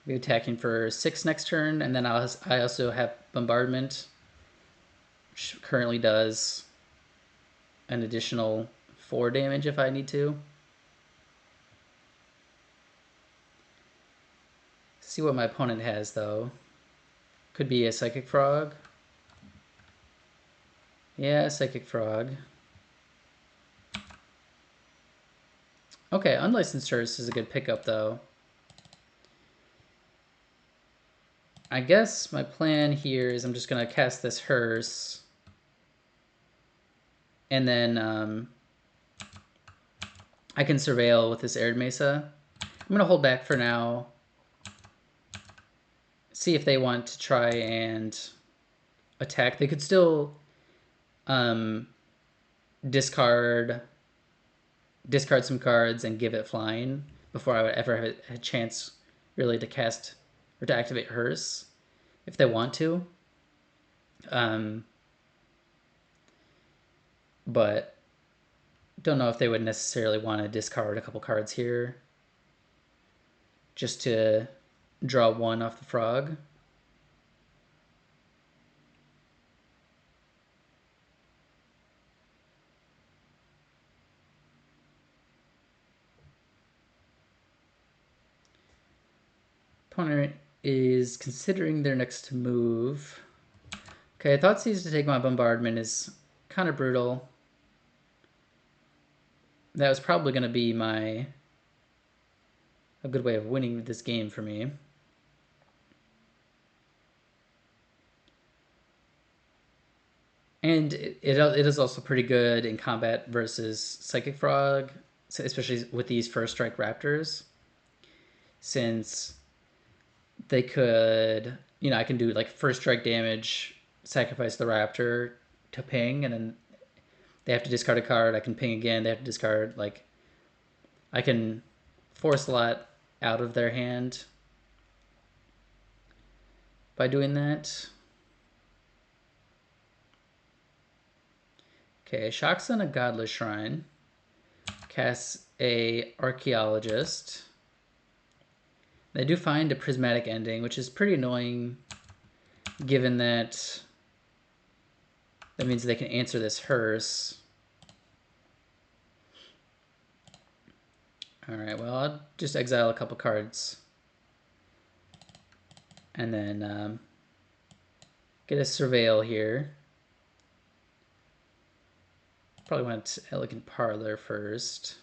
Be attacking for 6 next turn, and then I also have Bombardment, which currently does an additional 4 damage if I need to. See what my opponent has though. Could be a Psychic Frog. Yeah, Psychic Frog. Okay, Unlicensed Hearse is a good pickup though. I guess my plan here is I'm just gonna cast this Hearse, and then I can Surveil with this Arid Mesa. I'm gonna hold back for now. See if they want to try and attack. They could still discard some cards and give it flying before I would ever have a chance really to cast or to activate Hearse if they want to. But don't know if they would necessarily want to discard a couple cards here just to draw 1 off the frog. Opponent is considering their next move. Okay, Thoughtseize to take my bombardment is kind of brutal. That was probably going to be a good way of winning this game for me. And it is also pretty good in combat versus Psychic Frog, especially with these First Strike Raptors, since they could, I can do like First Strike damage, sacrifice the Raptor to ping, and then they have to discard a card. I can ping again. They have to discard. Like, I can force a lot out of their hand by doing that. Okay, shocks on a Godless Shrine. Casts a Archaeologist. They do find a Prismatic Ending, which is pretty annoying given that means they can answer this Hearse. Alright, well, I'll just exile a couple cards. And then get a Surveil here. Probably want Elegant Parlor first.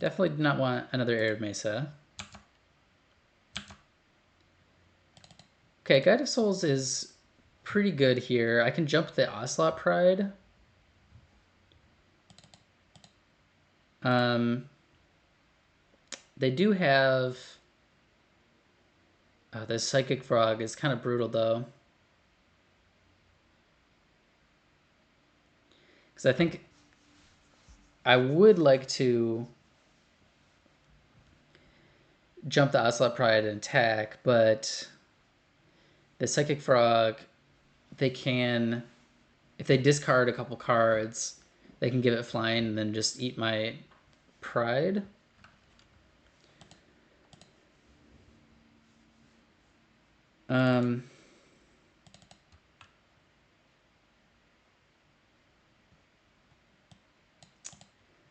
Definitely do not want another Arid Mesa. Okay, Guide of Souls is pretty good here. I can jump the Ocelot Pride. They do have... the Psychic Frog is kind of brutal though. Because I think I would like to jump the Ocelot Pride and attack, but the Psychic Frog, they can, if they discard a couple cards, they can give it flying and then just eat my pride.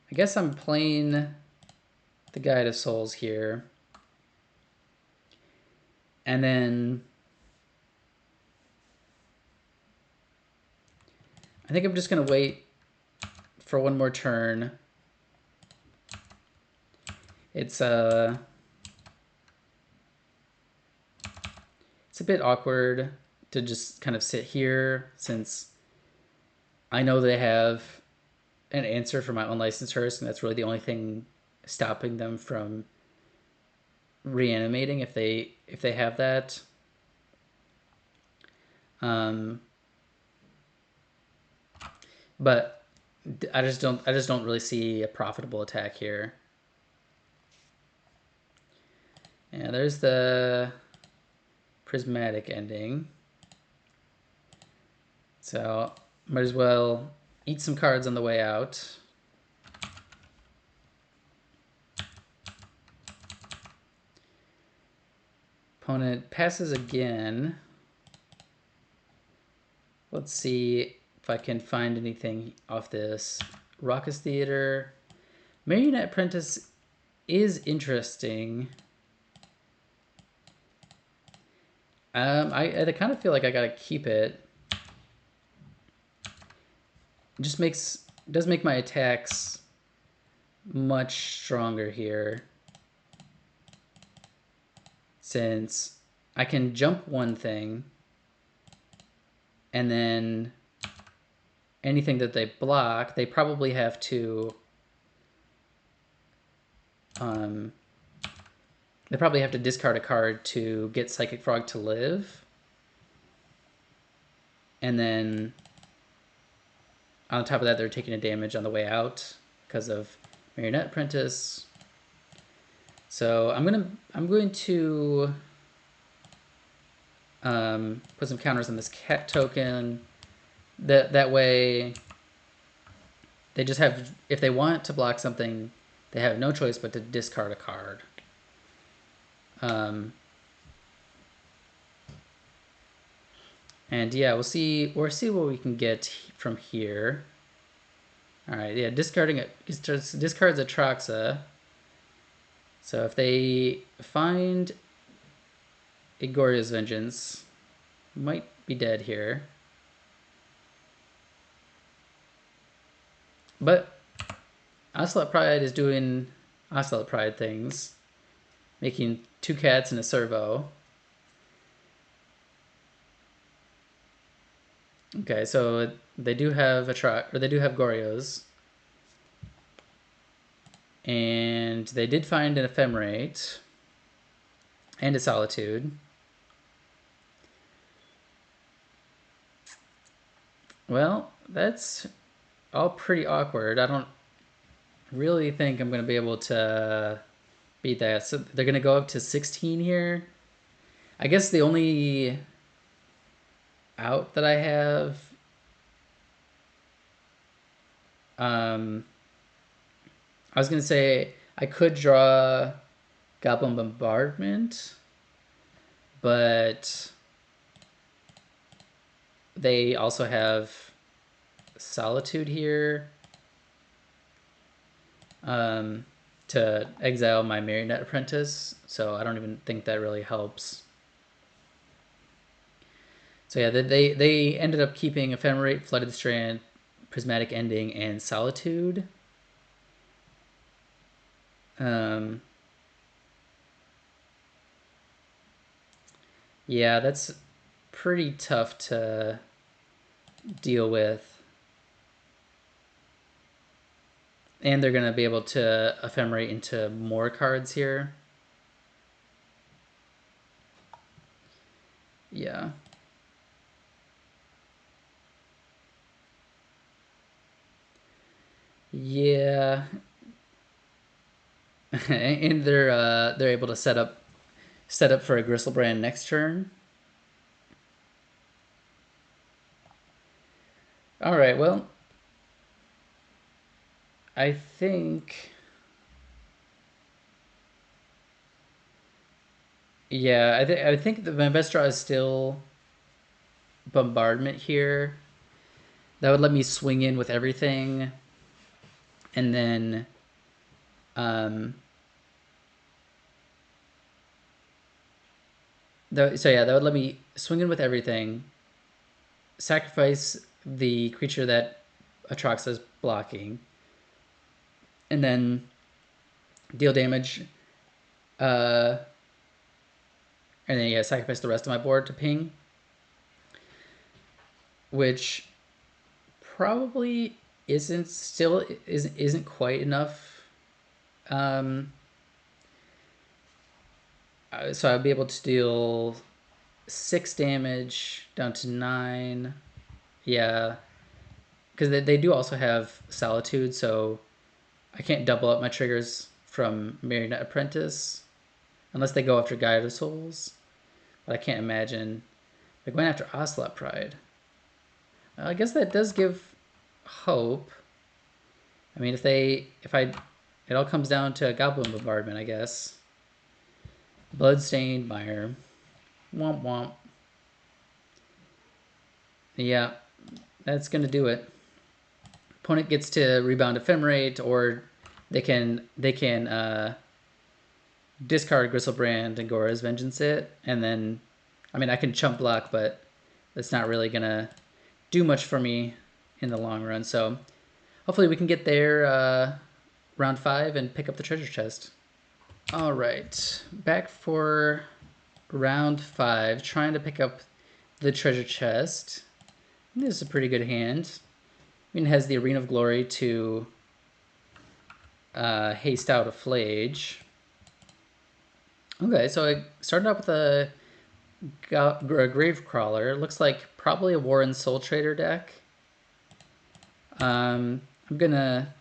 I guess I'm playing the Guide of Souls here. And then I think I'm just going to wait for one more turn. It's a bit awkward to just kind of sit here since I know they have an answer for my unlicensed hearse, and that's really the only thing stopping them from reanimating if they have that. But I just don't really see a profitable attack here. Yeah, there's the prismatic ending. So might as well eat some cards on the way out. Opponent passes again. Let's see if I can find anything off this. Raucous Theater. Marionette Apprentice is interesting. I kind of feel like I gotta keep it. It just does make my attacks much stronger here, since I can jump one thing and then anything that they block, they probably have to discard a card to get Psychic Frog to live. And then on top of that, they're taking a damage on the way out because of Marionette Apprentice. So I'm going to put some counters on this cat token. That way, they just have, if they want to block something, they have no choice but to discard a card. And yeah, we'll see what we can get from here. All right, yeah, discards Atraxa. So if they find Igoria's Vengeance, might be dead here. But Ocelot Pride is doing Ocelot Pride things, making 2 cats and a servo. Okay, so they do have Gorios. And they did find an Ephemerate and a Solitude. Well, that's all pretty awkward. I don't really think I'm going to be able to beat that. So they're going to go up to 16 here. I guess the only out that I have, I was going to say I could draw Goblin Bombardment, but they also have Solitude here to exile my Marionette Apprentice, so I don't even think that really helps. So yeah, they ended up keeping Ephemerate, Flooded Strand, Prismatic Ending, and Solitude. Yeah, that's pretty tough to deal with. And they're going to be able to Ephemerate into more cards here. Yeah. Yeah. And they're able to set up for a Gristlebrand next turn. All right, well, I think... Yeah, I think that my best draw is still Bombardment here. That would let me swing in with everything. And then... so yeah, that would let me swing in with everything, sacrifice the creature that Atraxa is blocking, and then deal damage, and then yeah, sacrifice the rest of my board to ping, which probably isn't quite enough. So I'd be able to deal 6 damage down to 9. Yeah, because they do also have Solitude, so I can't double up my triggers from Marionette Apprentice unless they go after Guide of Souls. But I can't imagine they're going after Ocelot Pride. I guess that does give hope. I mean, it all comes down to a Goblin Bombardment, I guess. Bloodstained Mire. Womp womp. Yeah, that's gonna do it. Opponent gets to rebound Ephemerate, or they can discard Gristlebrand and Gora's Vengeance it, and then, I mean, I can chump block, but that's not really gonna do much for me in the long run. So hopefully we can get there round 5 and pick up the treasure chest. All right, back for round 5, trying to pick up the treasure chest. This is a pretty good hand. I mean, it has the Arena of Glory to haste out a Flage. Okay, so I started out with a Gravecrawler. It looks like probably a Warren Soul Trader deck. I'm gonna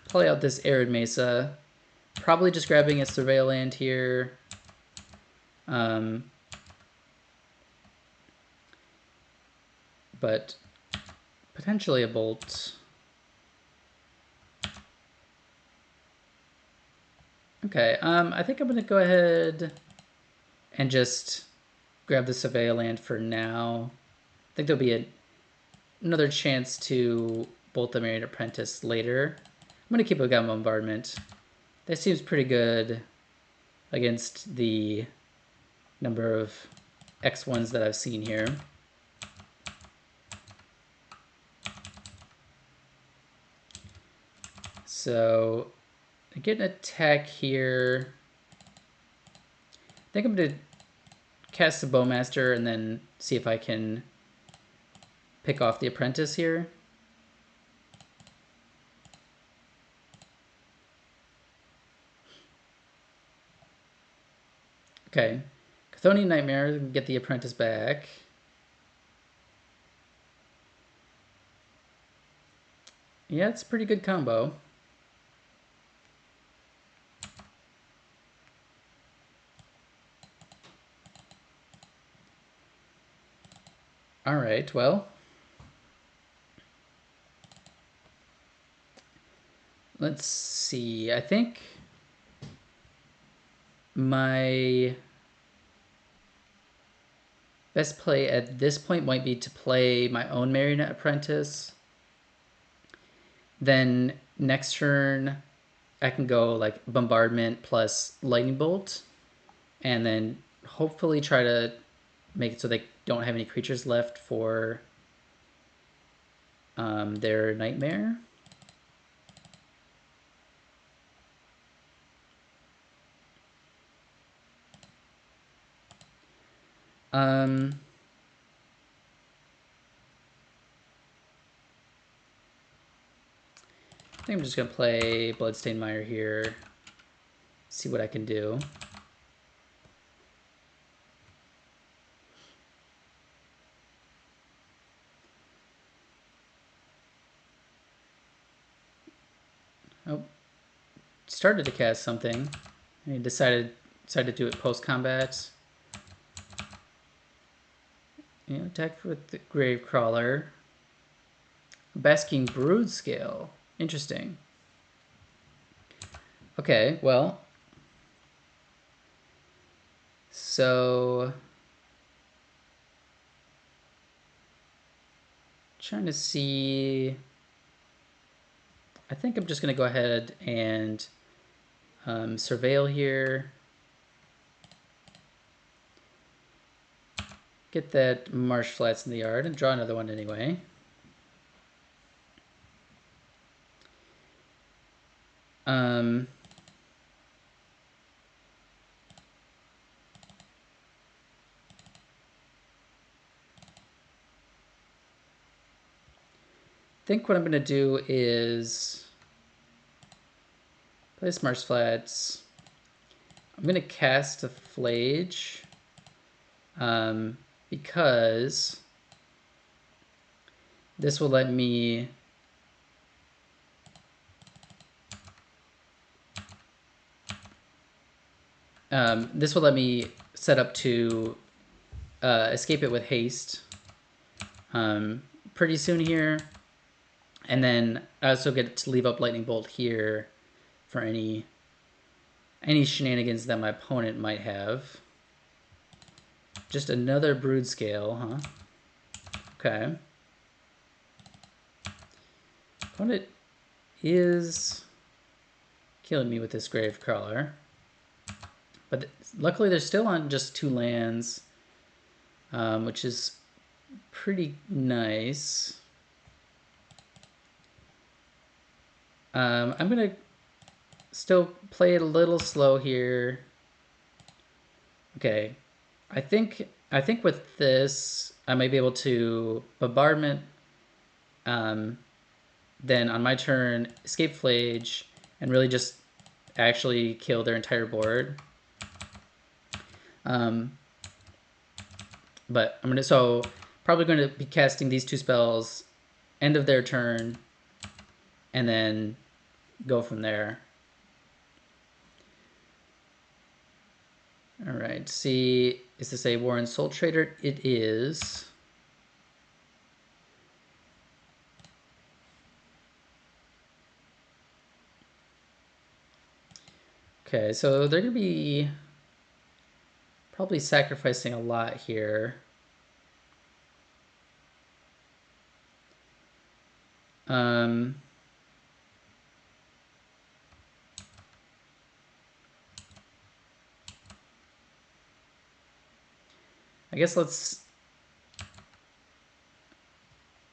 play out this Arid Mesa. Probably just grabbing a Surveil land here. But potentially a Bolt. Okay, I think I'm gonna go ahead and just grab the Surveil land for now. I think there'll be another chance to bolt the Marionette Apprentice later. I'm gonna keep a Gun Bombardment. That seems pretty good against the number of X1s that I've seen here. So I get an attack here. I think I'm gonna cast the Bowmaster and then see if I can pick off the Apprentice here. Okay, Chthonian Nightmare, get the Apprentice back. Yeah, it's a pretty good combo. All right, well, let's see. I think my best play at this point might be to play my own Marionette Apprentice. Then next turn, I can go like Bombardment plus Lightning Bolt, and then hopefully try to make it so they don't have any creatures left for their Nightmare. I think I'm just gonna play Bloodstained Mire here, see what I can do. Oh, started to cast something. I decided to do it post combat. Yeah, attack with the Gravecrawler. Basking Brood Scale. Interesting. Okay, well, so trying to see. I think I'm just going to go ahead and surveil here. Get that marsh flats in the yard and draw another one anyway. I think what I'm going to do is place marsh flats. I'm going to cast a flage because this will let me set up to escape it with haste pretty soon here. And then I also get to leave up Lightning Bolt here for any shenanigans that my opponent might have. Just another Brood Scale, huh? Okay. Opponent is killing me with this Gravecrawler. But luckily they're still on just 2 lands, which is pretty nice. I'm going to still play it a little slow here. Okay. I think with this, I might be able to bombardment, then on my turn, escape Flage, and really just actually kill their entire board. But I'm probably going to be casting these 2 spells, end of their turn, and then go from there. All right, see, is this a Warren Soul Trader? It is. Okay, so they're going to be probably sacrificing a lot here. I guess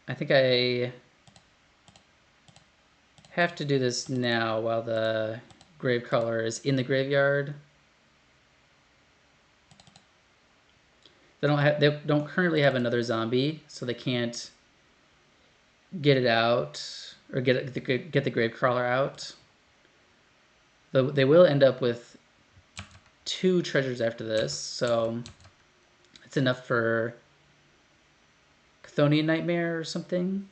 I think I have to do this now while the Gravecrawler is in the graveyard. They don't currently have another zombie, so they can't get it out or get the Gravecrawler out. Though they will end up with 2 treasures after this, so it's enough for Chthonian Nightmare or something.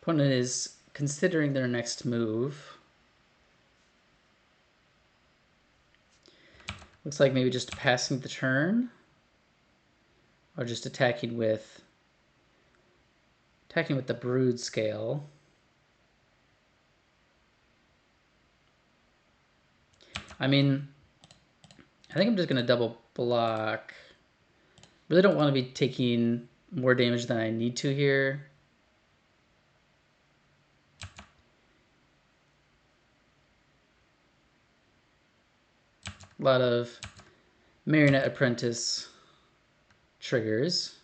Opponent is considering their next move. Looks like maybe just passing the turn, or just attacking with the Brood Scale. I mean, I think I'm just going to double block. Really don't want to be taking more damage than I need to here. A lot of Marionette Apprentice triggers.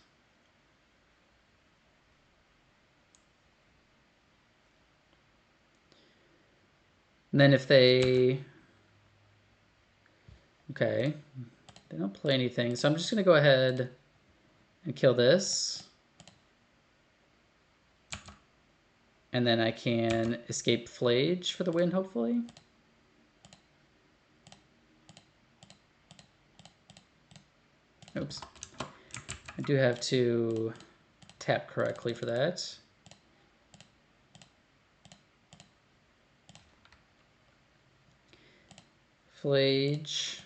And then if they... Okay, they don't play anything, so I'm just going to go ahead and kill this. And then I can escape Flage for the win, hopefully. Oops. I do have to tap correctly for that. Flage.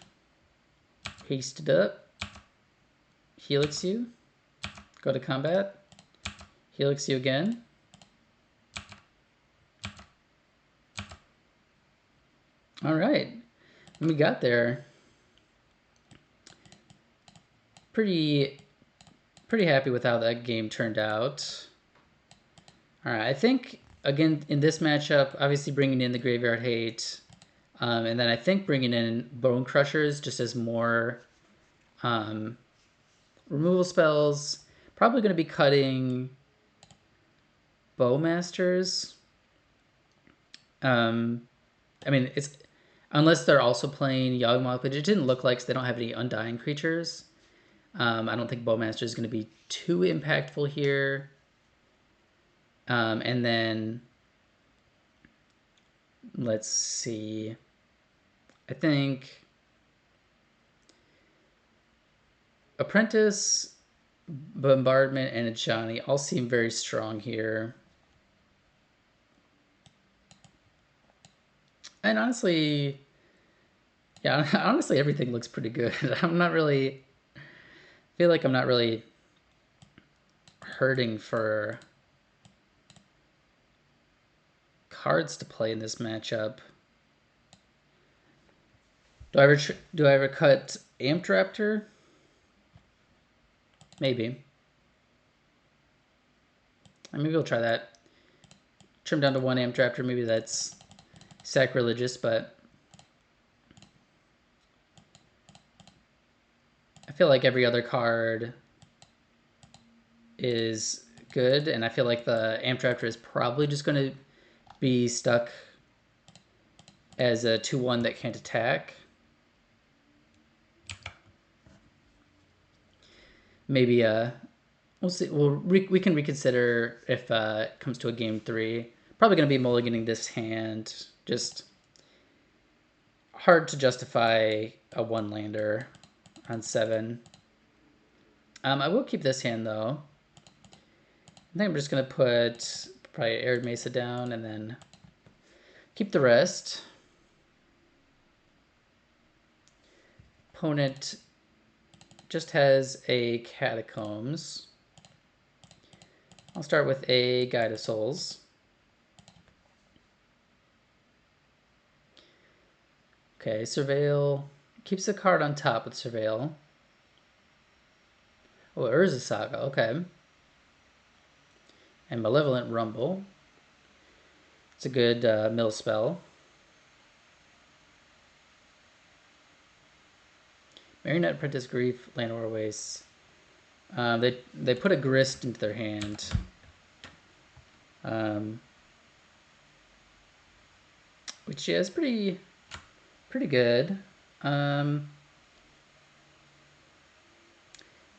Hasted up. Helix you. Go to combat. Helix you again. All right, we got there. Pretty happy with how that game turned out. All right, I think again in this matchup, obviously bringing in the Graveyard Hate, and then I think bringing in Bone Crushers just as more removal spells. Probably going to be cutting Bowmasters. I mean, it's unless they're also playing Yawgmoth, which it didn't look like, so they don't have any Undying creatures. I don't think Bowmaster is going to be too impactful here. And then let's see. I think Apprentice, Bombardment, and a Johnny all seem very strong here. And honestly, yeah, honestly, everything looks pretty good. I'm not really, feel like I'm not really hurting for cards to play in this matchup. Do I ever cut Amped Raptor? Maybe. Maybe we'll try that. Trim down to 1 Amped Raptor. Maybe that's sacrilegious, but I feel like every other card is good, and I feel like the Amped Raptor is probably just going to be stuck as a 2/1 that can't attack. Maybe we'll see. We can reconsider if it comes to a game 3. Probably going to be mulliganing this hand. Just hard to justify a 1-lander on 7. I will keep this hand though. I think I'm just going to put probably Arid Mesa down and then keep the rest. Opponent just has a Catacombs. I'll start with a Guide of Souls. Okay, Surveil. Keeps the card on top with Surveil. Oh, Urza Saga, okay. And Malevolent Rumble. It's a good mill spell. Marionette Apprentice, Grief, Landor Waste. They put a Grist into their hand. Which is pretty good.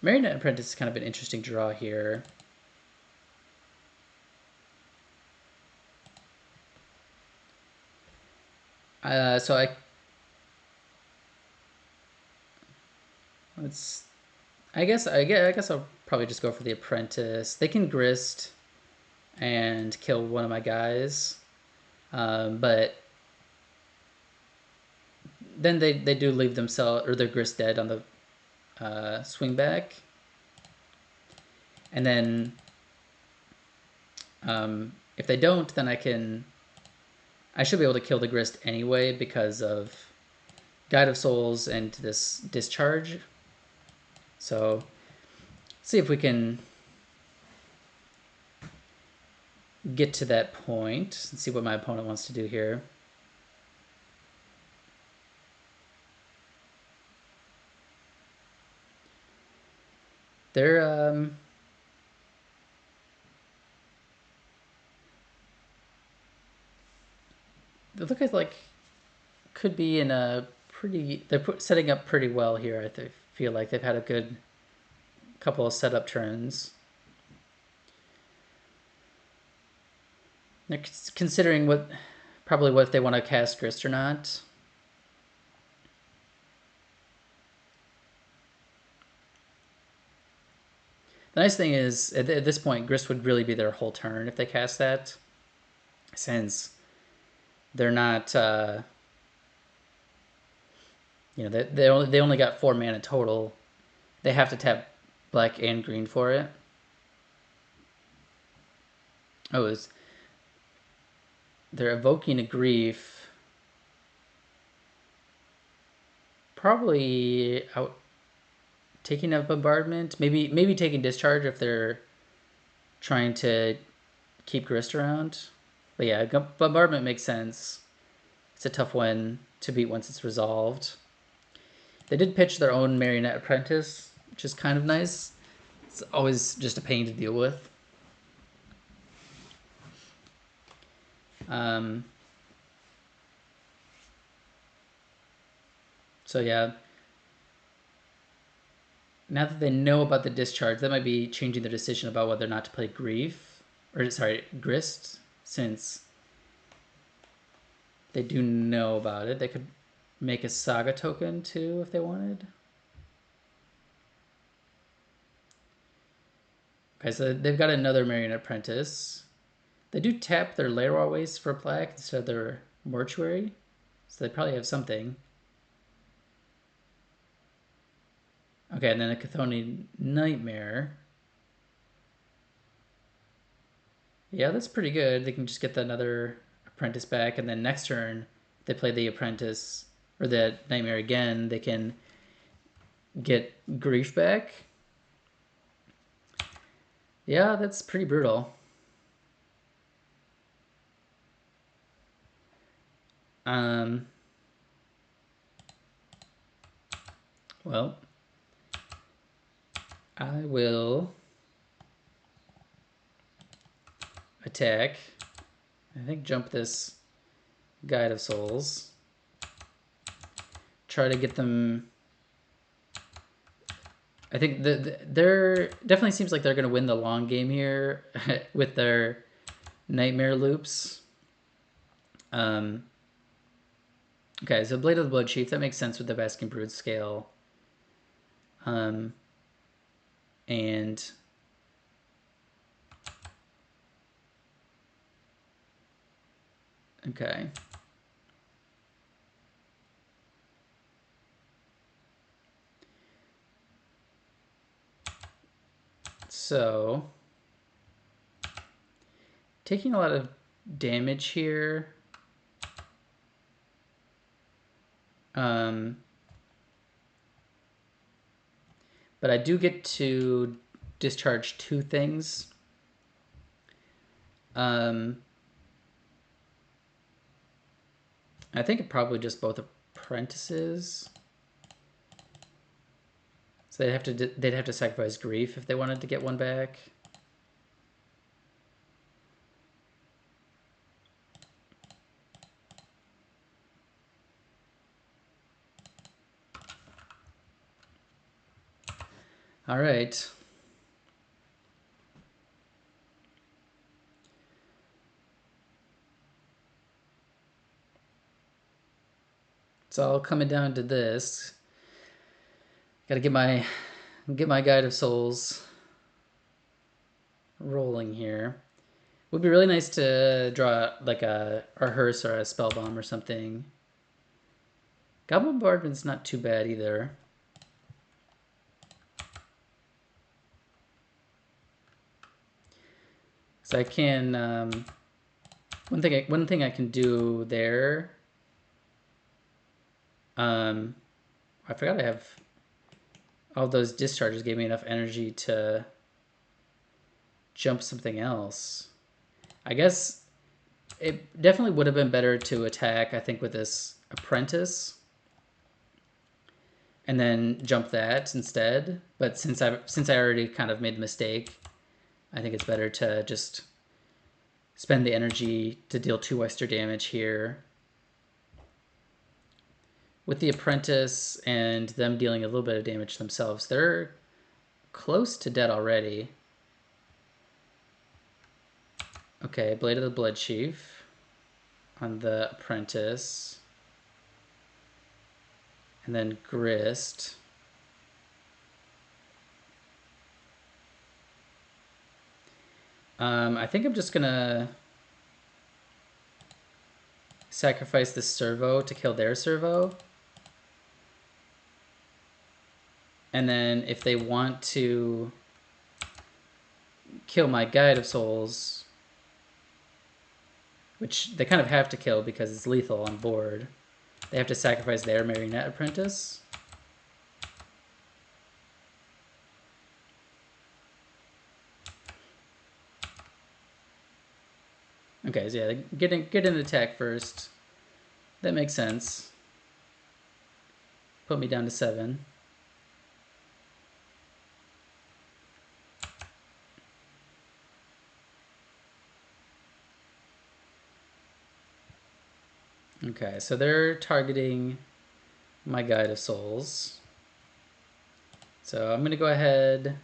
Marionette Apprentice is kind of an interesting draw here. So I guess I'll probably just go for the Apprentice. They can Grist and kill one of my guys, but then they do leave themselves or their Grist dead on the swing back, and then if they don't, then I should be able to kill the Grist anyway because of Guide of Souls and this Discharge. So see if we can get to that point and see what my opponent wants to do here. They're they look like could be in a pretty. They're setting up pretty well here. I feel like they've had a good couple of setup turns. They're considering probably what if they want to cast Grist or not. The nice thing is, at this point, Grist would really be their whole turn if they cast that, since they're not, they only got 4 mana total. They have to tap black and green for it. Oh, they're evoking a Grief. Probably out taking a bombardment. Maybe taking discharge if they're trying to keep Grist around. But yeah, bombardment makes sense. It's a tough one to beat once it's resolved. They did pitch their own Marionette Apprentice, which is kind of nice. It's always just a pain to deal with. So yeah, now that they know about the discharge, that might be changing their decision about whether or not to play Grist, since they do know about it. They could make a Saga token too if they wanted. Okay, so they've got another Marionette Apprentice. They do tap their Lair Waste for a black instead of their Mortuary, so they probably have something. Okay, and then a Chthoni Nightmare. Yeah, that's pretty good. They can just get another Apprentice back, and then next turn they play the Apprentice or the Nightmare again. They can get Grief back. Yeah, that's pretty brutal. Well, I will attack. I think jump this Guide of Souls. Try to get them. I think they're definitely seems like they're going to win the long game here with their Nightmare loops. Okay, so Blade of the Blood Chief, that makes sense with the Basking Brood scale. And okay. So taking a lot of damage here. But I do get to discharge two things. I think probably just both apprentices. So they'd have to sacrifice Grief if they wanted to get one back. All right. It's all coming down to this. Gotta get my Guide of Souls rolling here. Would be really nice to draw like a hearse or a spell bomb or something. Goblin Bombardment's not too bad either. So I can one thing I can do there. I forgot I have all those discharges gave me enough energy to jump something else. I guess it definitely would have been better to attack, I think, with this Apprentice and then jump that instead. But since I already kind of made the mistake, I think it's better to just spend the energy to deal 2 extra damage here. With the Apprentice and them dealing a little bit of damage themselves, they're close to dead already. Okay, Blade of the Blood Chief on the Apprentice. And then Grist. I think I'm just gonna sacrifice this servo to kill their servo. And then if they want to kill my Guide of Souls, which they kind of have to kill because it's lethal on board, they have to sacrifice their Marionette Apprentice. Okay, so yeah, get an attack first. That makes sense. Put me down to 7. Okay, so they're targeting my Guide of Souls. So I'm going to go ahead.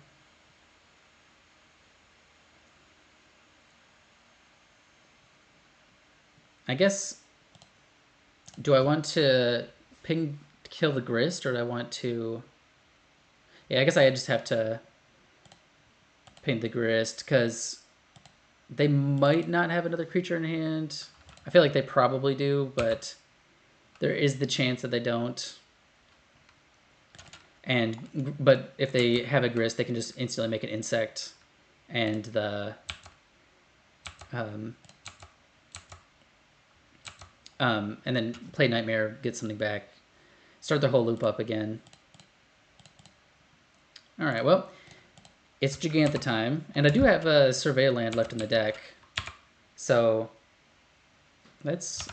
I guess, do I want to kill the Grist, or do I want to... Yeah, I guess I just have to ping the Grist, because they might not have another creature in hand. I feel like they probably do, but there is the chance that they don't. But if they have a Grist, they can just instantly make an insect, and the and then play Nightmare, get something back, start the whole loop up again. All right, well, it's Gigantha time, and I do have a Survey land left in the deck, so that's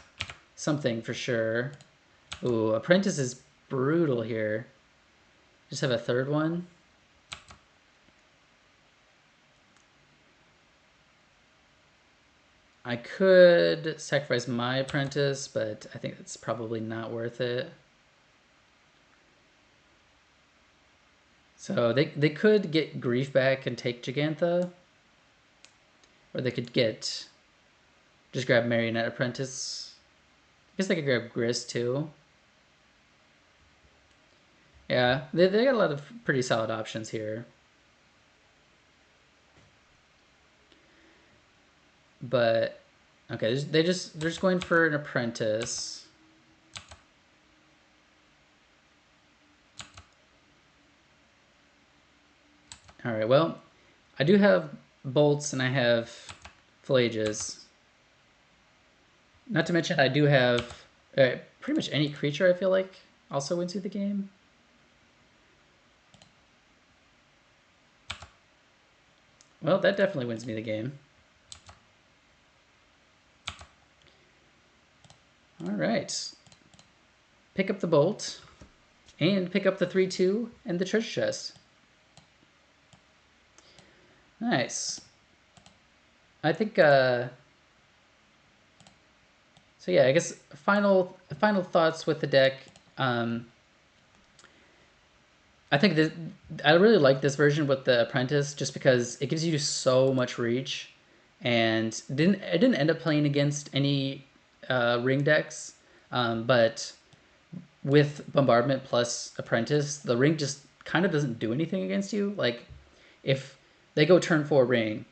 something for sure. Ooh, Apprentice is brutal here. Just have a third one. I could sacrifice my Apprentice, but I think it's probably not worth it. So they could get Grief back and take Gigantha. Or they could just grab Marionette Apprentice. I guess they could grab Grist too. Yeah, they got a lot of pretty solid options here. But okay, they're just going for an Apprentice. All right, well, I do have bolts and I have flages. Not to mention I do have pretty much any creature I feel like also wins you the game. Well, that definitely wins me the game. All right. Pick up the bolt and pick up the 3/2 and the treasure chest. Nice. I think so yeah, I guess final thoughts with the deck. I think that I really like this version with the Apprentice just because it gives you so much reach, and it didn't end up playing against any ring decks, but with Bombardment plus Apprentice, the ring just kind of doesn't do anything against you. Like if they go turn 4 ring,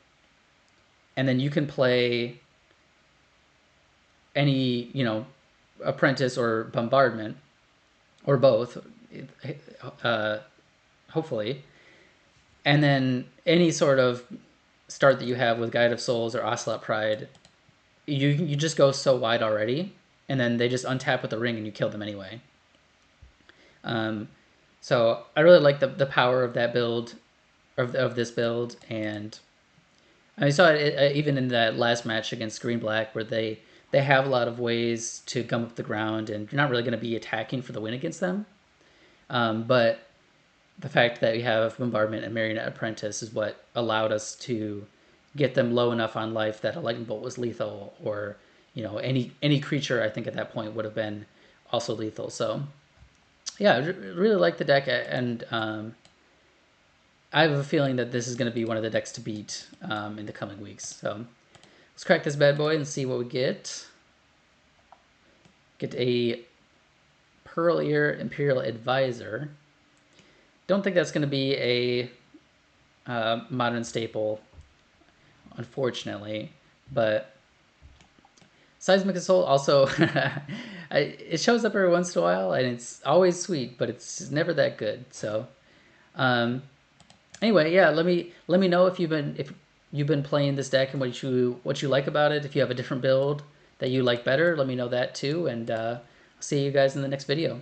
and then you can play any, Apprentice or Bombardment, or both, hopefully, and then any sort of start that you have with Guide of Souls or Ocelot Pride, you just go so wide already, and then they just untap with the ring and you kill them anyway. So I really like the power of that build, of this build, and I saw it even in that last match against Green Black, where they have a lot of ways to gum up the ground, and you're not really going to be attacking for the win against them. But the fact that we have Bombardment and Marionette Apprentice is what allowed us to get them low enough on life that a Lightning Bolt was lethal, or any creature I think at that point would have been also lethal. So yeah, I really like the deck, and I have a feeling that this is going to be one of the decks to beat in the coming weeks. So let's crack this bad boy and see what we get. Get a Pearl Ear Imperial Advisor. Don't think that's going to be a modern staple, unfortunately, but Seismic Assault also it shows up every once in a while, and it's always sweet, but it's never that good. So anyway, yeah, let me know if you've been playing this deck and what you like about it. If you have a different build that you like better, let me know that too, and I'll see you guys in the next video.